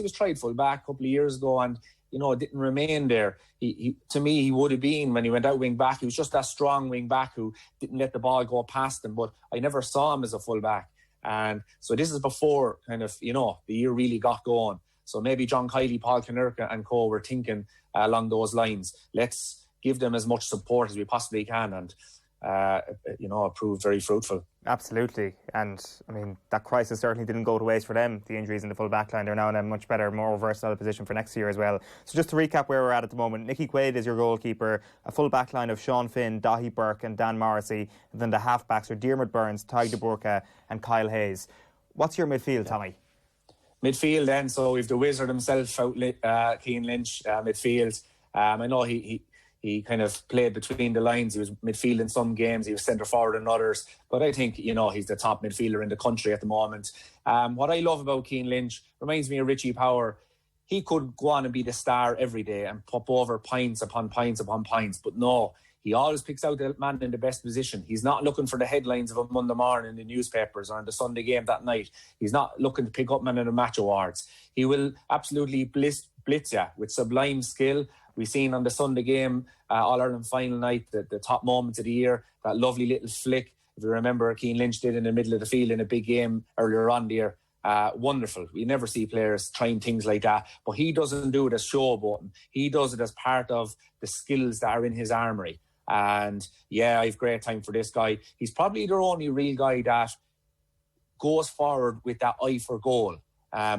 O: was tried full back a couple of years ago, and you know, didn't remain there. He to me, he would have been, when he went out wing back, he was just that strong wing back who didn't let the ball go past him. But I never saw him as a full back. And so this is before kind of, you know, the year really got going. So maybe John Kiley, Paul Kinnerka and co were thinking along those lines. Let's give them as much support as we possibly can, and it proved very fruitful.
C: Absolutely. And I mean, that crisis certainly didn't go to waste for them, the injuries in the full back line. They're now in a much better, more versatile position for next year as well. So just to recap where we're at the moment, Nicky Quaid is your goalkeeper, a full back line of Sean Finn, Donaghy Burke and Dan Morrissey, and then the half-backs are Diarmuid Burns, Tadhg de Burka and Kyle Hayes. What's your midfield, Tommy?
O: Midfield then, so we've the wizard himself out, Cian Lynch, midfield. I know he kind of played between the lines. He was midfield in some games, he was centre forward in others. But I think, you know, he's the top midfielder in the country at the moment. What I love about Cian Lynch, reminds me of Richie Power. He could go on and be the star every day and pop over pints upon pints upon pints. But no, he always picks out the man in the best position. He's not looking for the headlines of a Monday morning in the newspapers or in the Sunday game that night. He's not looking to pick up man of the match awards. He will absolutely blitz you with sublime skill. We've seen on the Sunday game, All-Ireland final night, the top moments of the year, that lovely little flick, if you remember, Cian Lynch did in the middle of the field in a big game earlier on the year. Wonderful. We never see players trying things like that, but he doesn't do it as showboating. He does it as part of the skills that are in his armoury. And yeah, I've great time for this guy. He's probably the only real guy that goes forward with that eye for goal.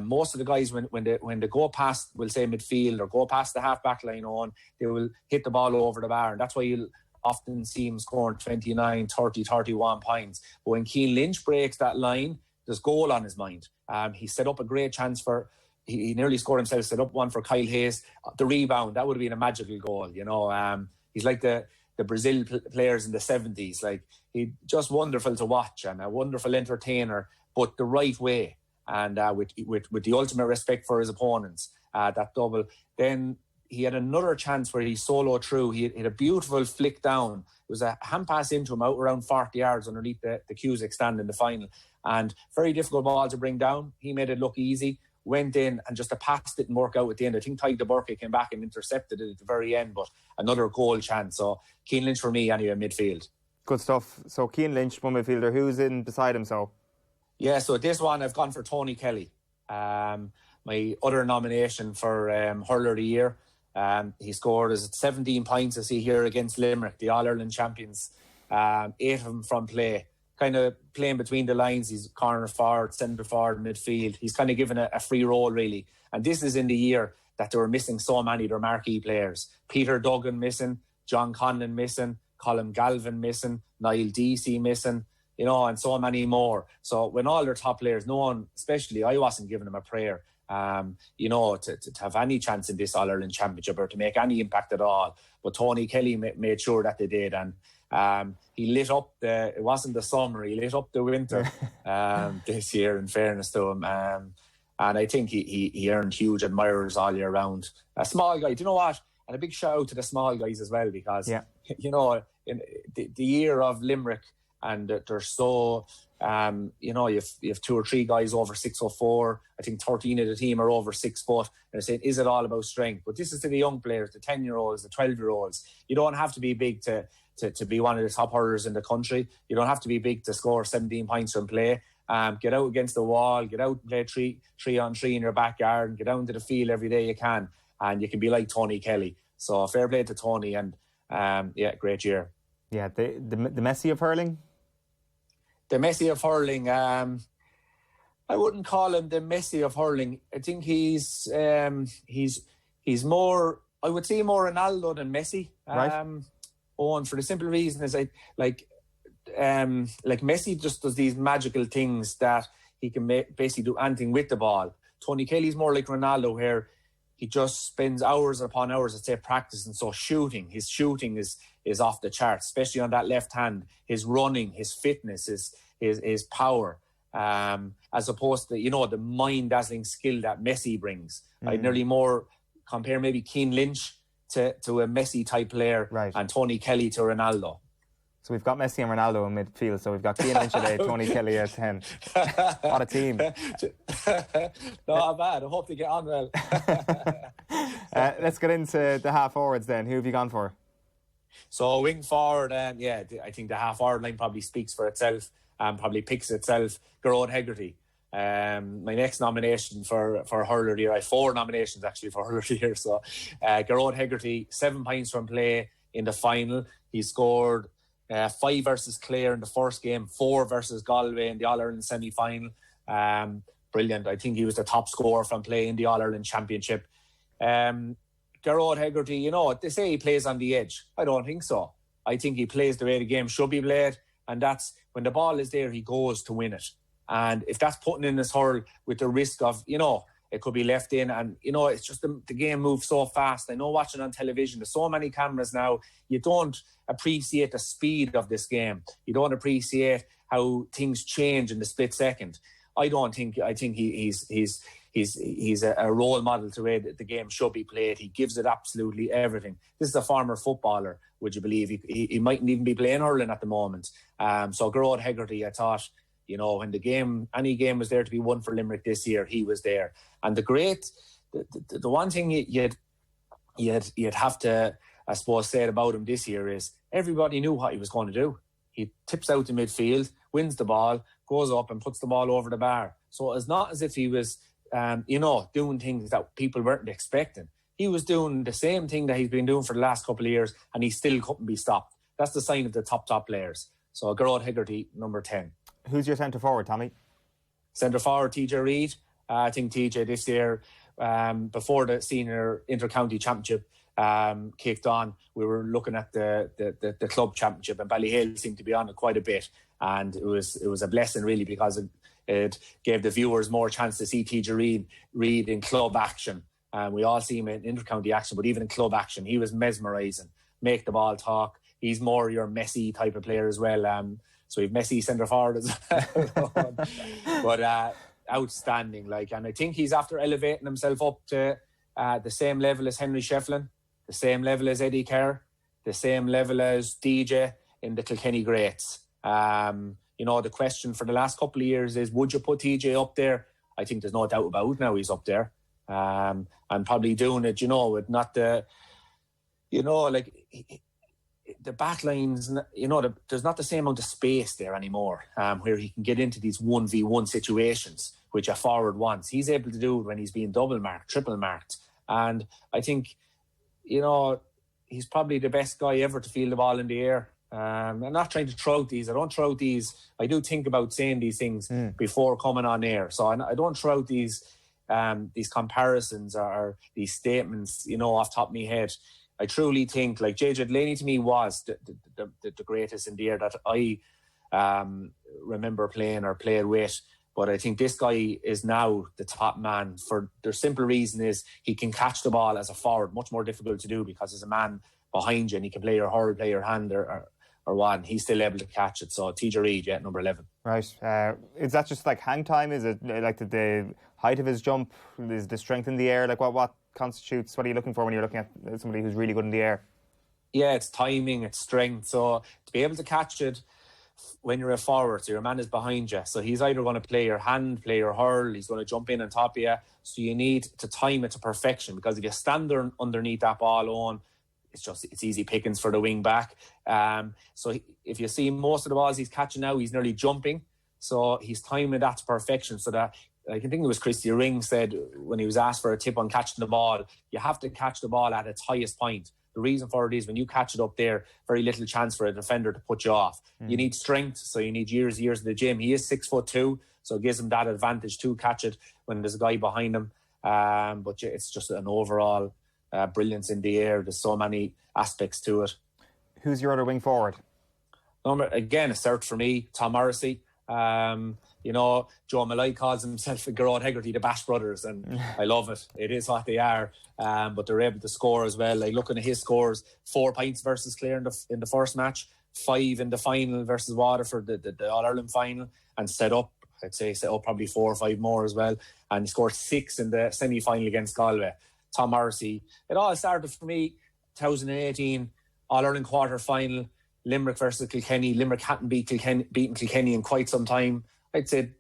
O: Most of the guys, when they go past, we'll say midfield, or go past the half-back line on, they will hit the ball over the bar. And that's why you'll often see him scoring 29, 30, 31 points. But when Cian Lynch breaks that line, there's goal on his mind. He set up a great chance for, he nearly scored himself, set up one for Kyle Hayes. The rebound, that would have been a magical goal, you know. He's like the Brazil players in the 70s. Like, he's just wonderful to watch and a wonderful entertainer, but the right way. And with the ultimate respect for his opponents, that double. Then he had another chance where he soloed through. He had a beautiful flick down. It was a hand pass into him out around 40 yards underneath the Cusack stand in the final. And very difficult ball to bring down. He made it look easy, went in, and just the pass didn't work out at the end. I think Tadhg de Burka came back and intercepted it at the very end, but another goal chance. So Cian Lynch for me anyway, midfield.
C: Good stuff. So Cian Lynch, one midfielder. Who's in beside him, so? Yeah,
O: so this one I've gone for Tony Kelly. My other nomination for Hurler of the Year. He scored 17 points, I see here, against Limerick, the All-Ireland champions. 8 of them from play. Kind of playing between the lines. He's corner forward, centre forward, midfield. He's kind of given a free role, really. And this is in the year that they were missing so many of their marquee players. Peter Duggan missing, John Conlon missing, Colin Galvin missing, Niall Deasy missing, you know, and so many more. So when all their top players, no one, especially I wasn't giving them a prayer, you know, to have any chance in this All-Ireland Championship or to make any impact at all. But Tony Kelly made sure that they did, and he lit up it wasn't the summer, he lit up the winter this year, in fairness to him. And I think he earned huge admirers all year round. A small guy, do you know what? And a big shout out to the small guys as well, because, you know, in the year of Limerick, and they're so, you know, you have 2 or 3 guys over 6'4". I think 13 of the team are over 6 foot. And they're saying, is it all about strength? But this is to the young players, the 10-year-olds, the 12-year-olds. You don't have to be big to be one of the top hurlers in the country. You don't have to be big to score 17 points from play. Get out against the wall, get out and play 3-on-3 in your backyard, and get down to the field every day you can. And you can be like Tony Kelly. So fair play to Tony, and great year.
C: Yeah, the Messi of hurling?
O: The Messi of hurling, I wouldn't call him the Messi of hurling. I think he's more, I would say more Ronaldo than Messi.
C: Right.
O: And for the simple reason is like Messi just does these magical things that he can basically do anything with the ball. Tony Kelly's more like Ronaldo, where he just spends hours upon hours, I'd say, practicing. So his shooting is off the charts, especially on that left hand. His running, his fitness, his power, as opposed to, you know, the mind-dazzling skill that Messi brings. I'd nearly more compare maybe Keane Lynch to a Messi-type player, right, and Tony Kelly to Ronaldo.
C: So we've got Messi and Ronaldo in midfield. So we've got Keane Lynch at 8, Tony Kelly at 10. What a team.
O: Not bad. I hope they get on well.
C: Let's get into the half forwards then. Who have you gone for?
O: So wing forward, I think the half forward line probably speaks for itself and probably picks itself. Gaule Hegarty. My next nomination for hurler of the year. I have 4 nominations actually for hurler of the year. So Gaule Hegarty, 7 points from play in the final. He scored 5 versus Clare in the first game, 4 versus Galway in the All-Ireland semi-final. Brilliant. I think he was the top scorer from play in the All-Ireland Championship. Gaule Hegarty, you know, they say he plays on the edge. I don't think so. I think he plays the way the game should be played, and that's when the ball is there, he goes to win it. And if that's putting in his hurl with the risk of, you know, it could be left in, and, you know, it's just the game moves so fast. I know watching on television, there's so many cameras now, you don't appreciate the speed of this game. You don't appreciate how things change in the split second. I think he's a role model to the way that the game should be played. He gives it absolutely everything. This is a former footballer, would you believe? He mightn't even be playing hurling at the moment. So Gaule Hegarty, I thought, you know, when any game was there to be won for Limerick this year, he was there. And the one thing you'd have to, I suppose, say about him this year is everybody knew what he was going to do. He tips out the midfield, wins the ball, goes up and puts the ball over the bar. So it's not as if he was, you know, doing things that people weren't expecting. He was doing the same thing that he's been doing for the last couple of years, and he still couldn't be stopped. That's the sign of the top players. So Gaule Hegarty, number 10.
C: Who's your centre forward, Tommy?
O: Centre forward, TJ Reid. I think TJ this year, before the senior inter-county championship kicked on, we were looking at the club championship, and Ballyhale seemed to be on it quite a bit, and it was a blessing really, because it gave the viewers more chance to see TJ Reid in club action. We all see him in inter-county action, but even in club action, he was mesmerising. Make the ball talk. He's more your Messi type of player as well. So we've Messi centre forward as well. But outstanding, and I think he's after elevating himself up to the same level as Henry Shefflin, the same level as Eddie Kerr, the same level as DJ in the Kilkenny greats. You know, the question for the last couple of years is, would you put TJ up there? I think there's no doubt about it now, he's up there. And probably doing it, you know, with not the, you know, like the back lines, you know, there's not the same amount of space there anymore, where he can get into these 1v1 situations, which a forward wants. He's able to do it when he's being double marked, triple marked. And I think, you know, he's probably the best guy ever to field the ball in the air. I'm not trying to throw out these. I don't throw out these. I do think about saying these things before coming on air. So I don't throw out these comparisons or these statements, you know, off the top of my head. I truly think, like, JJ Delaney to me was the greatest in the air that I remember playing or played with. But I think this guy is now the top man for the simple reason is he can catch the ball as a forward, much more difficult to do because there's a man behind you and he can play your hurl, play your hand or one. He's still able to catch it. So TJ Reid, yeah, number 11.
C: Right. Is that just like hang time? Is it like the height of his jump? Is the strength in the air? Like what constitutes, what are you looking for when you're looking at somebody who's really good in the air?
O: Yeah, it's timing, it's strength. So to be able to catch it when you're a forward, so your man is behind you. So he's either going to play your hand, play your hurl, he's going to jump in on top of you. So you need to time it to perfection because if you stand there underneath that ball on, it's easy pickings for the wing back. So if you see most of the balls he's catching now, he's nearly jumping. So he's timing that to perfection so that, I can think it was Christy Ring said when he was asked for a tip on catching the ball, you have to catch the ball at its highest point. The reason for it is when you catch it up there, very little chance for a defender to put you off. You need strength, so you need years in the gym. He is 6'2", so it gives him that advantage to catch it when there's a guy behind him. But it's just an overall brilliance in the air. There's so many aspects to it.
C: Who's your other wing forward?
O: Again, a cert for me, Tom Morrissey. Joe Malloy calls himself and Gerard Hegarty the Bash Brothers, and I love it. It is what they are, but they're able to score as well. Like looking at his scores, 4 points versus Clare in the first match, 5 in the final versus Waterford, the All-Ireland final, and set up probably 4 or 5 more as well, and he scored 6 in the semi-final against Gaule. Tom Morrissey. It all started for me 2018 All-Ireland quarter-final, Limerick versus Kilkenny. Limerick hadn't beaten Kilkenny in quite some time. I'd say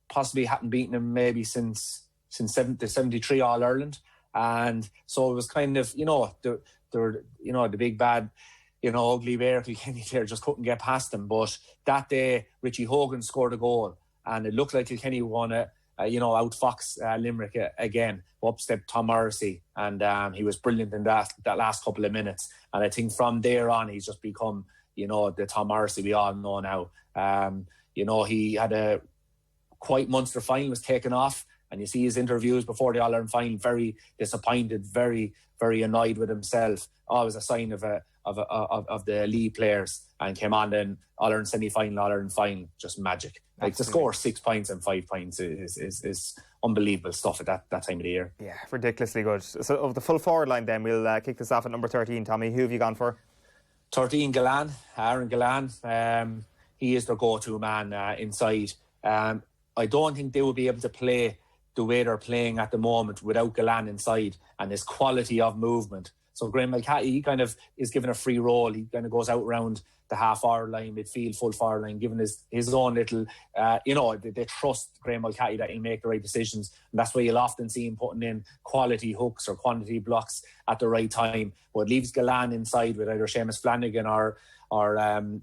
O: possibly hadn't beaten them maybe since the 73 All-Ireland. And so it was kind of, the big bad, ugly bear Kilkenny there just couldn't get past them. But that day, Richie Hogan scored a goal and it looked like Kilkenny won it. Outfox Limerick again. Up stepped Tom Morrissey, and he was brilliant in that last couple of minutes. And I think from there on, he's just become, the Tom Morrissey we all know now. He had a quite Munster final was taken off, and you see his interviews before the All-Ireland final, very disappointed, very, very annoyed with himself. Always a sign of the lead players, and came on then All-Ireland semi-final, All-Ireland final, just magic. Like to score 6 points and 5 points is unbelievable stuff at that time of the year.
C: Yeah, ridiculously good. So of the full forward line then, we'll kick this off at number 13, Tommy. Who have you gone for?
O: 13, Aaron Gillane. He is their go-to man inside. I don't think they will be able to play the way they're playing at the moment without Gillane inside and his quality of movement. So Graham Mulcahy, he kind of is given a free role. He kind of goes out around the half-hour line, midfield, full forward line, given his own little, they trust Graham Mulcahy that he'll make the right decisions. And that's why you'll often see him putting in quality hooks or quantity blocks at the right time. But it leaves Gillane inside with either Seamus Flanagan or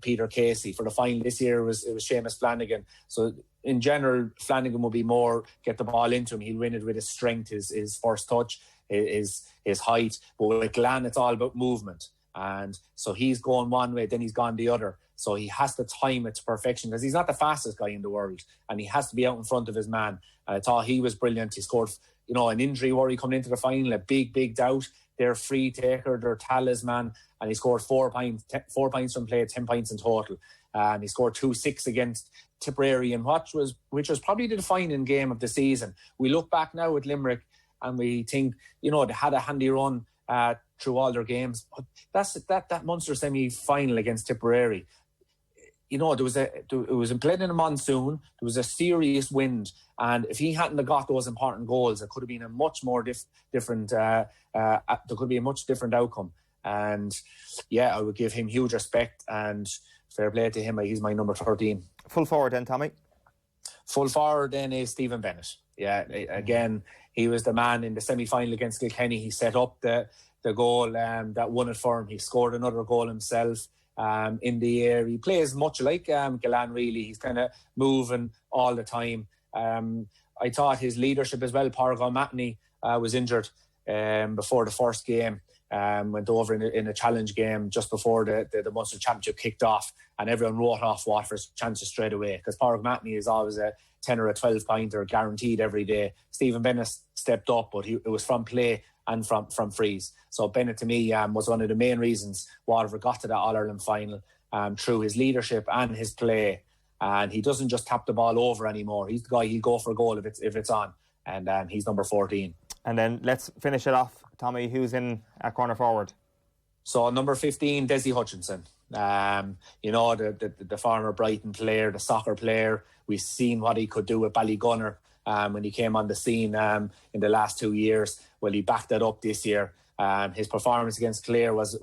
O: Peter Casey. For the final this year, it was Seamus Flanagan. So in general, Flanagan will be more, get the ball into him. He'll win it with his strength, his first touch, his height. But with Gillane, it's all about movement. And so he's going one way, then he's gone the other. So he has to time it to perfection because he's not the fastest guy in the world, and he has to be out in front of his man. And I thought he was brilliant. He scored, an injury worry coming into the final, a big doubt. Their free taker, their talisman, and he scored 4 points from play, 10 points in total. And he scored 2-6 against Tipperary in which was probably the defining game of the season. We look back now at Limerick and we think, they had a handy run through all their games. But that's that Munster semi-final against Tipperary. It was played in a monsoon. There was a serious wind, and if he hadn't have got those important goals, it could have been a much more different. There could be a much different outcome. And yeah, I would give him huge respect and fair play to him. He's my number 13.
C: Full forward then, Tommy.
O: Full forward then is Stephen Bennett. Yeah, again, he was the man in the semi-final against Kilkenny. He set up the goal that won it for him. He scored another goal himself in the air. He plays much like Gillane, really. He's kind of moving all the time. I thought his leadership as well. Paragon Matney was injured before the first game. Went over in a challenge game just before the Munster Championship kicked off, and everyone wrote off Waterford's chances straight away because Paragon Matney is always a 10 or a 12 pointer guaranteed every day. Stephen Bennett stepped up, but it was from play and from frees. So Bennett, to me, was one of the main reasons Waterford got to that All-Ireland final, through his leadership and his play. And he doesn't just tap the ball over anymore. He's the guy, he'll go for a goal if it's on. And he's number 14.
C: And then let's finish it off. Tommy, who's in at corner forward?
O: So number 15, Dessie Hutchinson. You know, the former Brighton player, the soccer player. We've seen what he could do with Ballygunner when he came on the scene in the last 2 years. Well, he backed that up this year. His performance against Clare was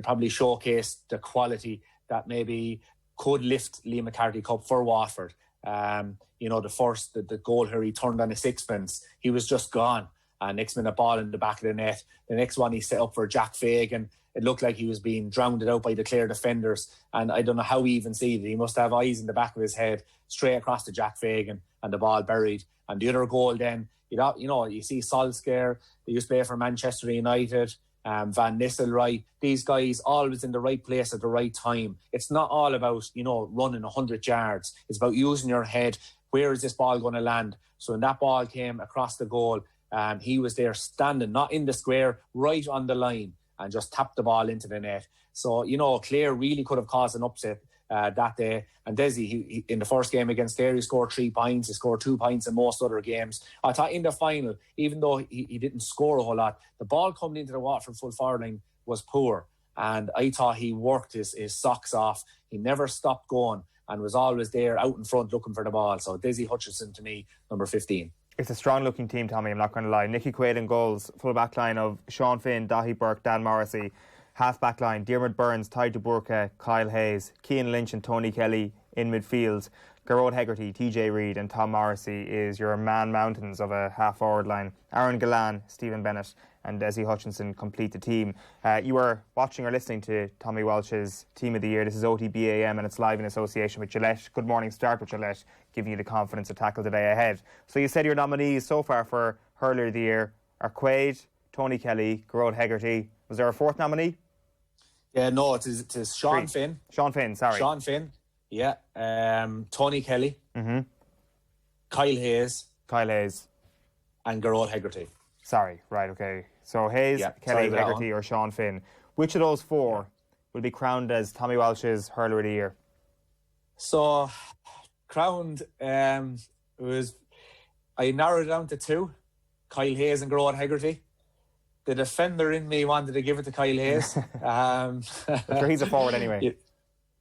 O: probably showcased the quality that maybe could lift Liam McCarthy Cup for Watford. You know, the goal here, he turned on a sixpence. He was just gone. Next minute, ball in the back of the net. The next one he set up for Jack Fagan. It looked like he was being drowned out by the Clare defenders. And I don't know how he even sees it. He must have eyes in the back of his head, straight across to Jack Fagan, and the ball buried. And the other goal then, you know, you see Solskjaer, they used to play for Manchester United, Van Nistelrooy. These guys always in the right place at the right time. It's not all about, you know, running 100 yards. It's about using your head. Where is this ball going to land? So when that ball came across the goal, he was there standing, not in the square, right on the line, and just tapped the ball into the net. So, you know, Clare really could have caused an upset that day. And Dessie, he in the first game against Clare, he scored 3 points. He scored 2 points in most other games. I thought in the final, even though he didn't score a whole lot, the ball coming into the Watford full forward line was poor. And I thought he worked his socks off. He never stopped going and was always there out in front looking for the ball. So Dessie Hutchinson, to me, number 15.
C: It's a strong-looking team, Tommy, I'm not going to lie. Nicky Quaid in goals, full back line of Sean Finn, Dahi Burke, Dan Morrissey. Half back line, Diarmuid Burns, Ty de Burka, Kyle Hayes, Cian Lynch and Tony Kelly in midfield. Garrod Hegarty, TJ Reid and Tom Morrissey is your man mountains of a half-forward line. Aaron Gillan, Stephen Bennett and Dessie Hutchinson complete the team. You were watching or listening to Tommy Walsh's Team of the Year. This is OTBAM and it's live in association with Gillette. Good morning, start with Gillette, giving you the confidence to tackle the day ahead. So you said your nominees so far for Hurler of the Year are Quaid, Tony Kelly, Garrod Hegarty. Was there a fourth nominee?
O: Yeah, no, it is Sean Finn.
C: Sean Finn, sorry.
O: Sean Finn, yeah. Tony Kelly.
C: Mm-hmm.
O: Kyle Hayes. And Garrod Hegarty.
C: Sorry, right, okay. So Hayes,
O: Yeah,
C: Kelly,
O: sorry about that
C: Hegarty or Sean Finn. Which of those four will be crowned as Tommy Walsh's Hurler of the Year?
O: So, crowned, I narrowed it down to 2. Kyle Hayes and Garrod Hegarty. The defender in me wanted to give it to Kyle Hayes.
C: I'm sure he's a forward anyway.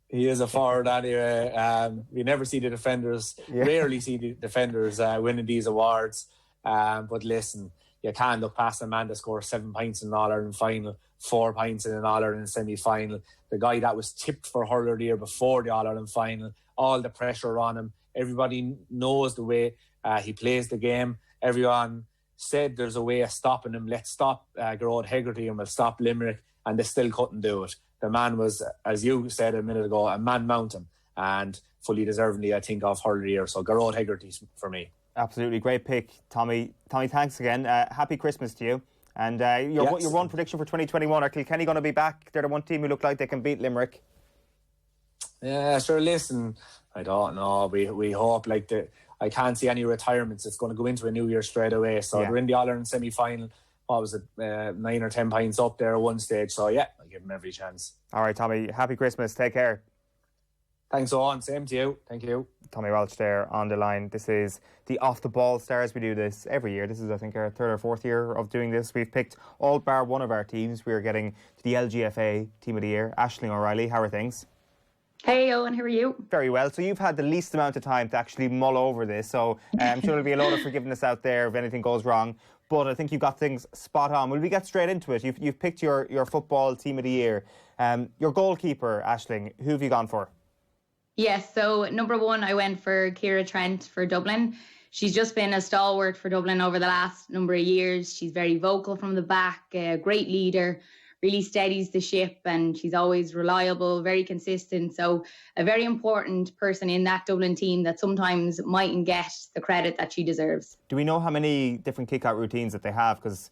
O: He is a forward anyway. We never see the defenders, rarely see the defenders winning these awards. But listen, you can't look past a man that scores 7 points in an All-Ireland final, 4 points in an All-Ireland semi-final. The guy that was tipped for Hurler of the Year before the All-Ireland final, all the pressure on him. Everybody knows the way he plays the game. Everyone said there's a way of stopping him. Let's stop Garrod Hegarty and we'll stop Limerick, and they still couldn't do it. The man was, as you said a minute ago, a man mountain, and fully deservingly, I think, of Hurler of the Year. So Garrod Hegarty for me.
C: Absolutely, great pick, Tommy. Tommy, thanks again. Happy Christmas to you. And your one prediction for 2021, are Kilkenny going to be back? They're the one team who look like they can beat Limerick.
O: Yeah, sure, listen, I don't know. We hope, I can't see any retirements. It's going to go into a new year straight away. So they're in the All-Ireland semi-final. What was it, 9 or 10 points up there at one stage. So yeah, I give them every chance.
C: All right, Tommy, happy Christmas. Take care.
O: Thanks, Owen. Same to you. Thank you.
C: Tommy Walsh there on the line. This is the Off the Ball Stars. We do this every year. This is, I think, our 3rd or 4th year of doing this. We've picked all bar one of our teams. We are getting to the LGFA Team of the Year. Aisling O'Reilly, how are things?
P: Hey, Owen, how are you?
C: Very well. So you've had the least amount of time to actually mull over this. So I'm sure there'll be a lot of forgiveness out there if anything goes wrong. But I think you've got things spot on. Will we get straight into it? You've picked your football Team of the Year. Your goalkeeper, Aisling, who have you gone for?
P: Yes, so number 1, I went for Ciara Trent for Dublin. She's just been a stalwart for Dublin over the last number of years. She's very vocal from the back, a great leader, really steadies the ship, and she's always reliable, very consistent. So a very important person in that Dublin team that sometimes mightn't get the credit that she deserves.
C: Do we know how many different kick-out routines that they have? Because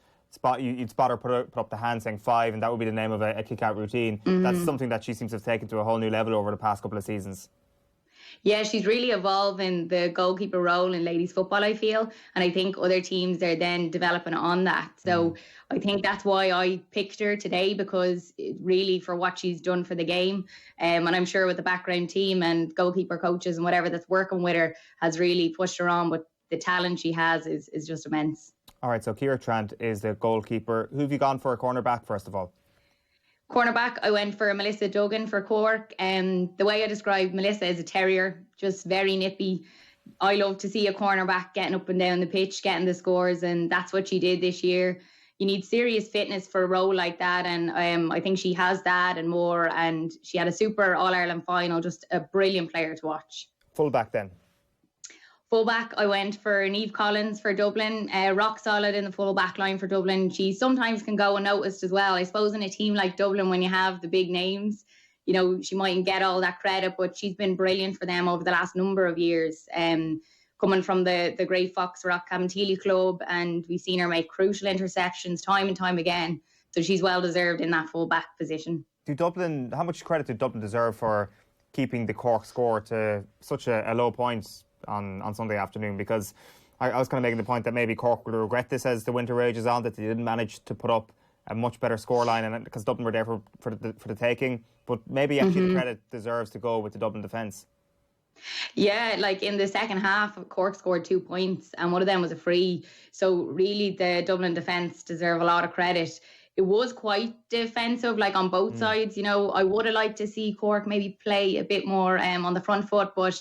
C: you'd spot her put up the hand saying 5, and that would be the name of a kick-out routine. Mm-hmm. That's something that she seems to have taken to a whole new level over the past couple of seasons.
P: Yeah, she's really evolving the goalkeeper role in ladies football, I feel. And I think other teams are then developing on that. So I think that's why I picked her today, because really for what she's done for the game. And I'm sure with the background team and goalkeeper coaches and whatever that's working with her has really pushed her on. But the talent she has is just immense.
C: All right, so Ciara Trent is the goalkeeper. Who have you gone for a cornerback, first of all?
P: Cornerback, I went for Melissa Duggan for Cork. The way I describe Melissa is a terrier, just very nippy. I love to see a cornerback getting up and down the pitch, getting the scores, and that's what she did this year. You need serious fitness for a role like that, and I think she has that and more. And she had a super All-Ireland final, just a brilliant player to watch.
C: Fullback then?
P: Fullback, I went for Niamh Collins for Dublin, rock solid in the full back line for Dublin. She sometimes can go unnoticed as well. I suppose in a team like Dublin, when you have the big names, you know, she mightn't get all that credit, but she's been brilliant for them over the last number of years. Coming from the great Foxrock Camogie club, and we've seen her make crucial interceptions time and time again. So she's well deserved in that full back position.
C: How much credit did Dublin deserve for keeping the Cork score to such a low point on Sunday afternoon? Because I was kind of making the point that maybe Cork will regret this as the winter rages on, that they didn't manage to put up a much better scoreline, and because Dublin were there for the taking. But maybe actually the credit deserves to go with the Dublin defence.
P: Yeah, like in the second half, Cork scored 2 points and one of them was a free. So really the Dublin defence deserve a lot of credit. It was quite defensive, like on both sides. You know, I would have liked to see Cork maybe play a bit more on the front foot, but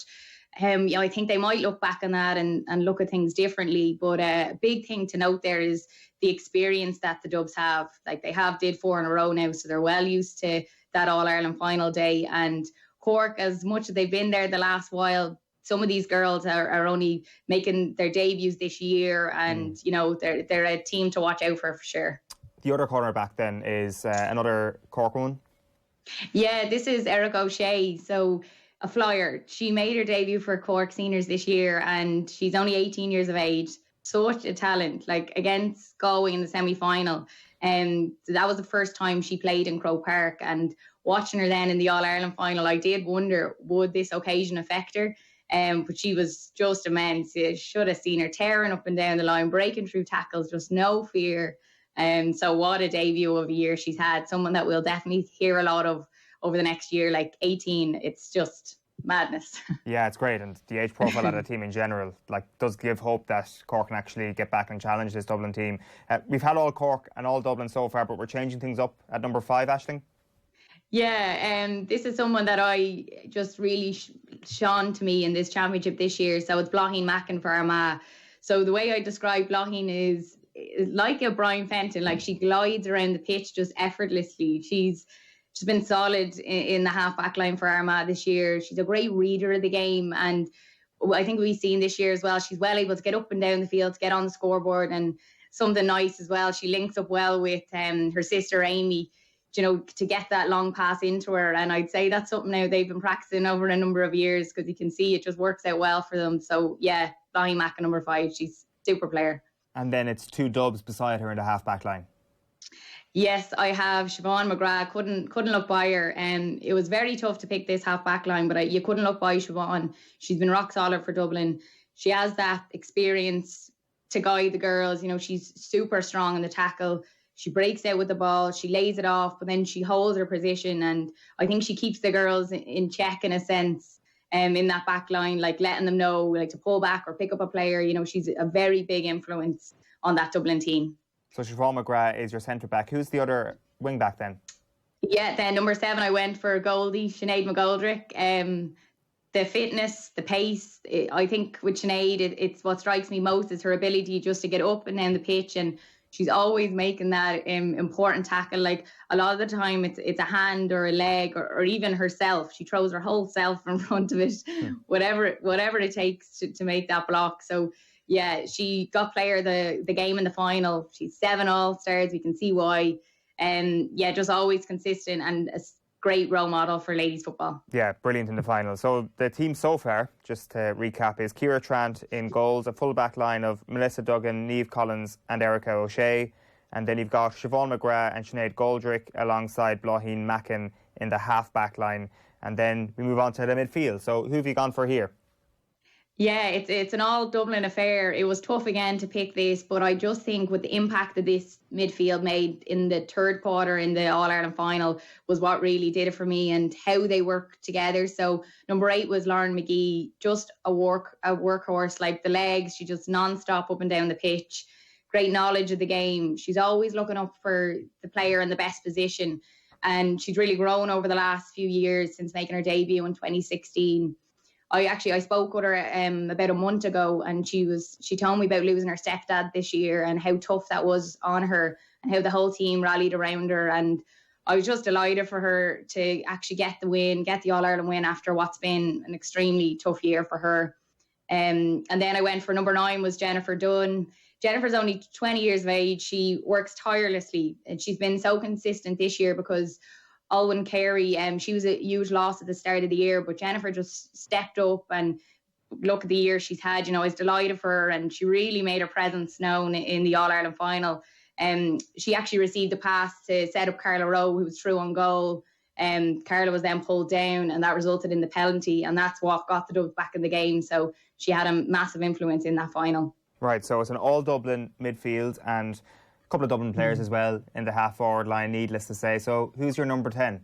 P: you know, I think they might look back on that and look at things differently. But a big thing to note there is the experience that the Dubs have. Like they have did 4 in a row now, so they're well used to that All-Ireland final day. And Cork, as much as they've been there the last while, some of these girls are only making their debuts this year, and you know, they're a team to watch out for sure.
C: The other cornerback then is another Cork woman.
P: Yeah, this is Erica O'Shea. So a flyer. She made her debut for Cork seniors this year, and she's only 18 years of age. Such a talent, like against Galway in the semi-final. So that was the first time she played in Croke Park, and watching her then in the All-Ireland final, I did wonder, would this occasion affect her? But she was just immense. You should have seen her tearing up and down the line, breaking through tackles, just no fear. So what a debut of a year she's had. Someone that we'll definitely hear a lot of over the next year. Like 18, it's just madness.
C: Yeah, it's great, and the age profile of the team in general does give hope that Cork can actually get back and challenge this Dublin team. We've had all Cork and all Dublin so far, but we're changing things up at number 5, Aisling.
P: Yeah, this is someone that I just really shone to me in this championship this year. So it's Bláithín Mackin for Armagh. So the way I describe Bláithín is like a Brian Fenton. Like she glides around the pitch just effortlessly. She's been solid in the half-back line for Armagh this year. She's a great reader of the game, and I think we've seen this year as well, she's well able to get up and down the field, to get on the scoreboard, and something nice as well, she links up well with her sister Amy, you know, to get that long pass into her. And I'd say that's something now they've been practicing over a number of years, because you can see it just works out well for them. So yeah, Bláithín Mackin number 5, she's a super player.
C: And then it's 2 Dubs beside her in the half-back line.
P: Yes, I have Siobhan McGrath. Couldn't look by her. It was very tough to pick this half-back line, but you couldn't look by Siobhan. She's been rock solid for Dublin. She has that experience to guide the girls. You know, she's super strong in the tackle. She breaks out with the ball. She lays it off, but then she holds her position. And I think she keeps the girls in check in a sense in that back line, like letting them know like to pull back or pick up a player. You know, she's a very big influence on that Dublin team. So
C: Siobhan McGrath is your centre-back. Who's the other wing-back then?
P: Yeah, then number 7, I went for Goldie, Sinead McGoldrick. The fitness, the pace, I think with Sinead, it's what strikes me most is her ability just to get up and down the pitch, and she's always making that important tackle. Like a lot of the time it's a hand or a leg or even herself. She throws her whole self in front of it, whatever it takes to make that block. So yeah, she got player the game in the final. She's 7 All-Stars. We can see why. Yeah, just always consistent and a great role model for ladies football.
C: Yeah, brilliant in the final. So the team so far, just to recap, is Ciara Trent in goals, a full back line of Melissa Duggan, Niamh Collins and Erica O'Shea. And then you've got Siobhan McGrath and Sinead Goldrick alongside Bláithín Mackin in the half back line. And then we move on to the midfield. So who have you gone for here?
P: Yeah, it's an all Dublin affair. It was tough again to pick this, but I just think with the impact that this midfield made in the third quarter in the All-Ireland final was what really did it for me, and how they worked together. So number 8 was Lauren McGee, just a workhorse, like the legs, she just non-stop up and down the pitch. Great knowledge of the game. She's always looking up for the player in the best position, and she's really grown over the last few years since making her debut in 2016. I spoke with her about a month ago, and she told me about losing her stepdad this year and how tough that was on her, and how the whole team rallied around her. And I was just delighted for her to actually get the All-Ireland win after what's been an extremely tough year for her. And then I went for number 9 was Jennifer Dunn. Jennifer's only 20 years of age. She works tirelessly, and she's been so consistent this year because Owen Carey, she was a huge loss at the start of the year, but Jennifer just stepped up, and look at the year she's had. I was delighted for her, and she really made her presence known in the All-Ireland final. She actually received the pass to set up Carla Rowe, who was through on goal. Carla was then pulled down, and that resulted in the penalty, and that's what got the Dubs back in the game. So she had a massive influence in that final.
C: Right, so it's an all-Dublin midfield and a couple of Dublin players as well in the half-forward line, needless to say. So who's your number 10?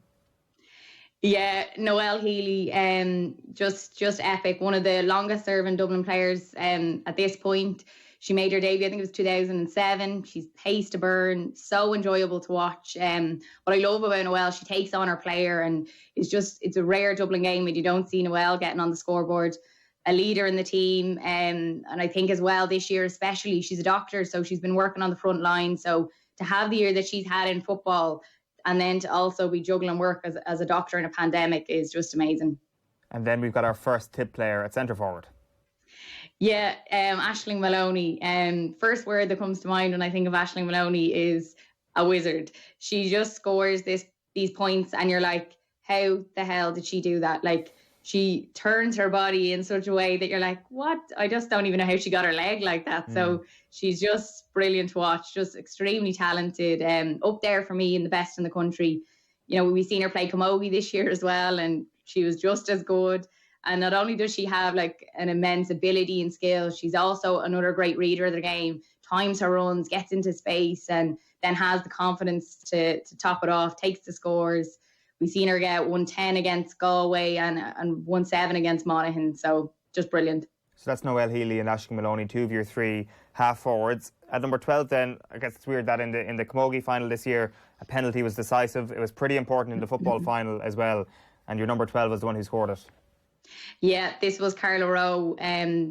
P: Yeah, Noelle Healy, just epic. One of the longest-serving Dublin players at this point. She made her debut, I think it was 2007. She's pace to burn, so enjoyable to watch. What I love about Noelle, she takes on her player, and it's a rare Dublin game when you don't see Noelle getting on the scoreboard. A leader in the team, and I think as well this year especially, she's a doctor, so she's been working on the front line. So to have the year that she's had in football, and then to also be juggling work as a doctor in a pandemic, is just amazing.
C: And then we've got our first tip player at centre forward.
P: Yeah, Aisling Maloney. First word that comes to mind when I think of Aisling Maloney is a wizard. She just scores these points, and you're like, how the hell did she do that? Like, she turns her body in such a way that you're like, what? I just don't even know how she got her leg like that. So she's just brilliant to watch, just extremely talented. Up there for me in the best in the country. We've seen her play Camogie this year as well, and she was just as good. And not only does she have like an immense ability and skill, she's also another great reader of the game, times her runs, gets into space, and then has the confidence to top it off, takes the scores. We've seen her get 110 against Galway and 1-7 against Monaghan. So just brilliant.
C: So that's Noelle Healy and Aisling Maloney, 2 of your 3 half forwards. At number 12 then, I guess it's weird that in the Camogie final this year, a penalty was decisive. It was pretty important in the football final as well. And your number 12 was the one who scored it.
P: Yeah, this was Carla Rowe.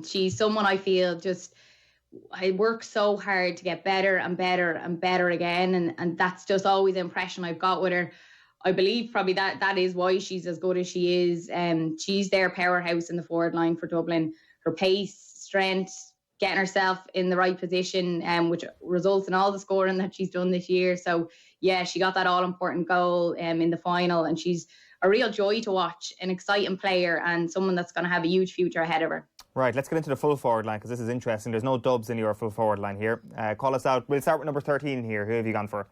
P: She's someone I feel I work so hard to get better and better and better again. And that's just always the impression I've got with her. I believe probably that is why she's as good as she is. She's their powerhouse in the forward line for Dublin. Her pace, strength, getting herself in the right position, which results in all the scoring that she's done this year. So, yeah, she got that all-important goal in the final, and she's a real joy to watch, an exciting player, and someone that's going to have a huge future ahead of her.
C: Right, let's get into the full forward line, because this is interesting. There's no Dubs in your full forward line here. Call us out. We'll start with number 13 here. Who have you gone for?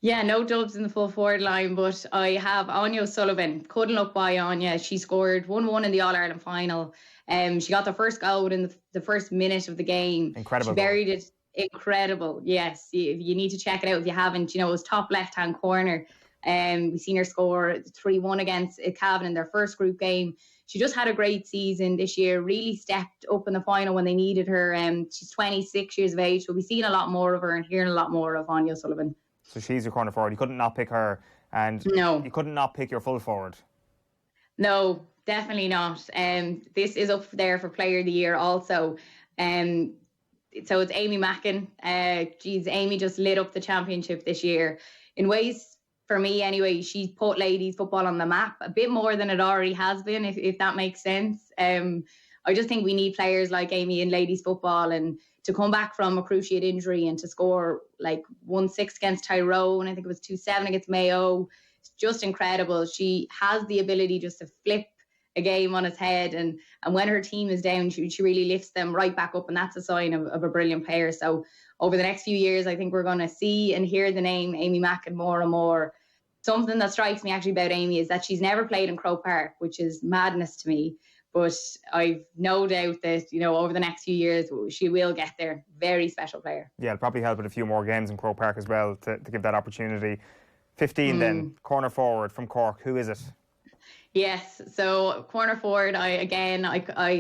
P: Yeah, no Dubs in the full forward line, but I have Anya O'Sullivan. Couldn't look by Anya. She scored 1-1 in the All-Ireland final. She got the first goal within the first minute of the game.
C: Incredible.
P: She buried it. Incredible. Yes, you need to check it out if you haven't. It was top left-hand corner. We've seen her score 3-1 against Cavan in their first group game. She just had a great season this year, really stepped up in the final when they needed her. She's 26 years of age. We'll be seeing a lot more of her and hearing a lot more of Anya O'Sullivan.
C: So she's your corner forward. You couldn't not pick her, and
P: no,
C: you couldn't not pick your full forward.
P: No, definitely not. This is up there for Player of the Year also. So it's Amy Mackin. Amy just lit up the championship this year in ways. For me, anyway, she's put ladies football on the map a bit more than it already has been, if that makes sense. I just think we need players like Amy in ladies football, and to come back from a cruciate injury and to score like 1-6 against Tyrone, I think it was 2-7 against Mayo. It's just incredible. She has the ability just to flip a game on its head, and when her team is down, she really lifts them right back up, and that's a sign of a brilliant player. So over the next few years, I think we're going to see and hear the name Amy Mackin more and more. something that strikes me actually about Amy is that she's never played in Croke Park, which is madness to me. But I've no doubt that, over the next few years, she will get there. Very special player.
C: Yeah, it'll probably help with a few more games in Croke Park as well to give that opportunity. 15 then, corner forward from Cork. Who is it?
P: Yes, so corner forward, I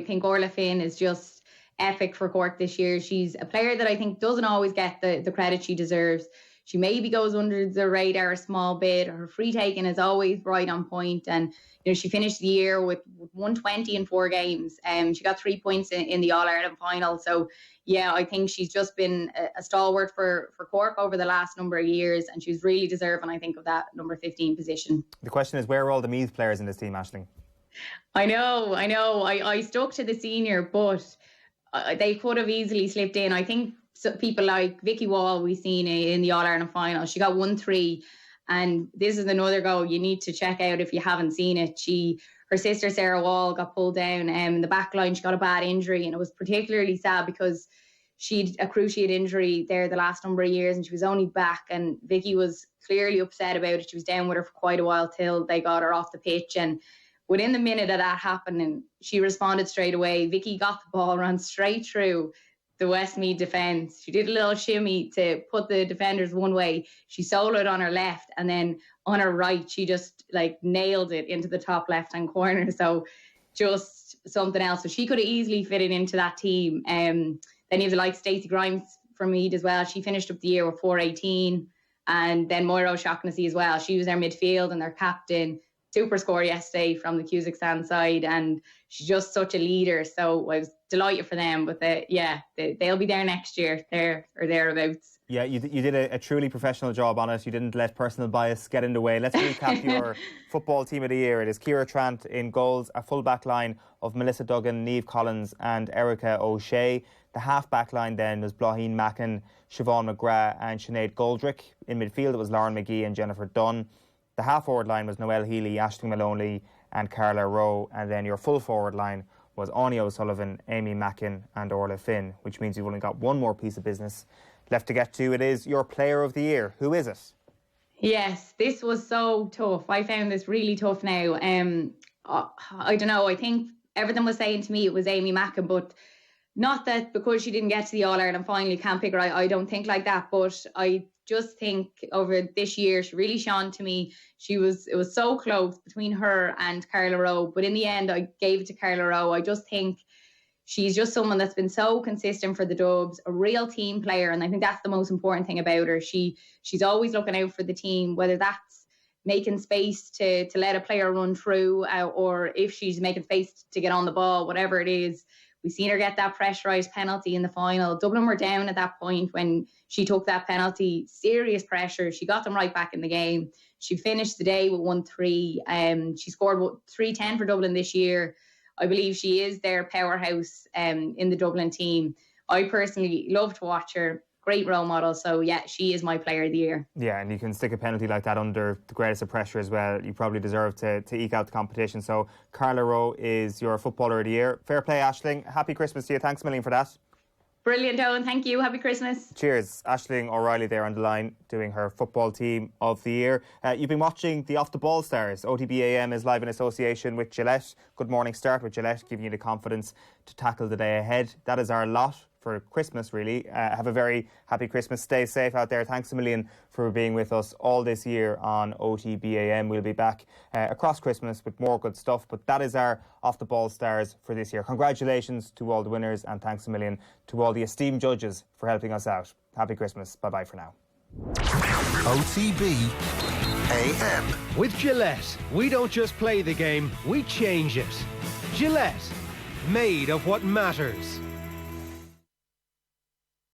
P: think Orla Finn is just epic for Cork this year. She's a player that I think doesn't always get the credit she deserves. She maybe goes under the radar a small bit. Her free taking is always right on point. And, she finished the year with 120 in 4 games. She got 3 points in the All-Ireland final. So, yeah, I think she's just been a stalwart for Cork over the last number of years. And she's really deserving, I think, of that number 15 position.
C: The question is, where are all the Meath players in this team, Aisling?
P: I know. I stuck to the senior, but they could have easily slipped in. I think people like Vicky Wall, we've seen in the All-Ireland final. She got 1-3. And this is another goal you need to check out if you haven't seen it. Her sister Sarah Wall got pulled down in the back line. She got a bad injury, and it was particularly sad because she'd a cruciate injury there the last number of years, and she was only back. And Vicky was clearly upset about it. She was down with her for quite a while till they got her off the pitch. And within the minute of that happening, she responded straight away. Vicky got the ball, ran straight through the Westmeath defence. She did a little shimmy to put the defenders one way. She soloed on her left, and then on her right, she just nailed it into the top left-hand corner. So just something else. So she could have easily fitted into that team. Then you have like Stacey Grimes from Meath as well. She finished up the year with 418. And then Moira O'Shaughnessy as well. She was their midfield and their captain. Super score yesterday from the Kazakhstan side, and she's just such a leader. So I was delighted for them. But they'll be there next year, there or thereabouts.
C: Yeah, you did a truly professional job on it. You didn't let personal bias get in the way. Let's recap your football team of the year. It is Ciara Trant in goals, a full back line of Melissa Duggan, Niamh Collins and Erica O'Shea. The half back line then was Blaughean Mackin, Siobhan McGrath and Sinead Goldrick. In midfield it was Lauren McGee and Jennifer Dunn. The half-forward line was Noelle Healy, Aisling Maloney and Carla Rowe. And then your full-forward line was Anya O'Sullivan, Amy Mackin and Orla Finn, which means you've only got one more piece of business left to get to. It is your player of the year. Who is it?
P: Yes, this was so tough. I found this really tough now. I don't know. I think everything was saying to me it was Amy Mackin, but not that because she didn't get to the All-Ireland final, you can't pick her. I don't think like that, but I just think over this year she really shone to me. It was so close between her and Carla Rowe, but in the end I gave it to Carla Rowe. I just think she's just someone that's been so consistent for the Dubs, a real team player, and I think that's the most important thing about her. She's always looking out for the team, whether that's making space to let a player run through or if she's making space to get on the ball, whatever it is. We've seen her get that pressurised penalty in the final. Dublin were down at that point when she took that penalty. Serious pressure. She got them right back in the game. She finished the day with 1-3. She scored 3-10 for Dublin this year. I believe she is their powerhouse in the Dublin team. I personally love to watch her. Great role model. So, yeah, she is my player of the year.
C: Yeah, and you can stick a penalty like that under the greatest of pressure as well. You probably deserve to eke out the competition. So, Carla Rowe is your footballer of the year. Fair play, Aisling. Happy Christmas to you. Thanks a million for that.
P: Brilliant, Owen. Thank you. Happy Christmas.
C: Cheers. Aisling O'Reilly there on the line doing her football team of the year. You've been watching the Off the Ball Stars. OTBAM is live in association with Gillette. Good morning start with Gillette, giving you the confidence to tackle the day ahead. That is our lot for Christmas, really. Have a very happy Christmas. Stay safe out there. Thanks a million for being with us all this year on OTBAM. We'll be back across Christmas with more good stuff, but that is our Off the Ball Stars for this year. Congratulations to all the winners and thanks a million to all the esteemed judges for helping us out. Happy Christmas. Bye-bye for now.
A: OTB AM.
B: With Gillette, we don't just play the game, we change it. Gillette, made of what matters.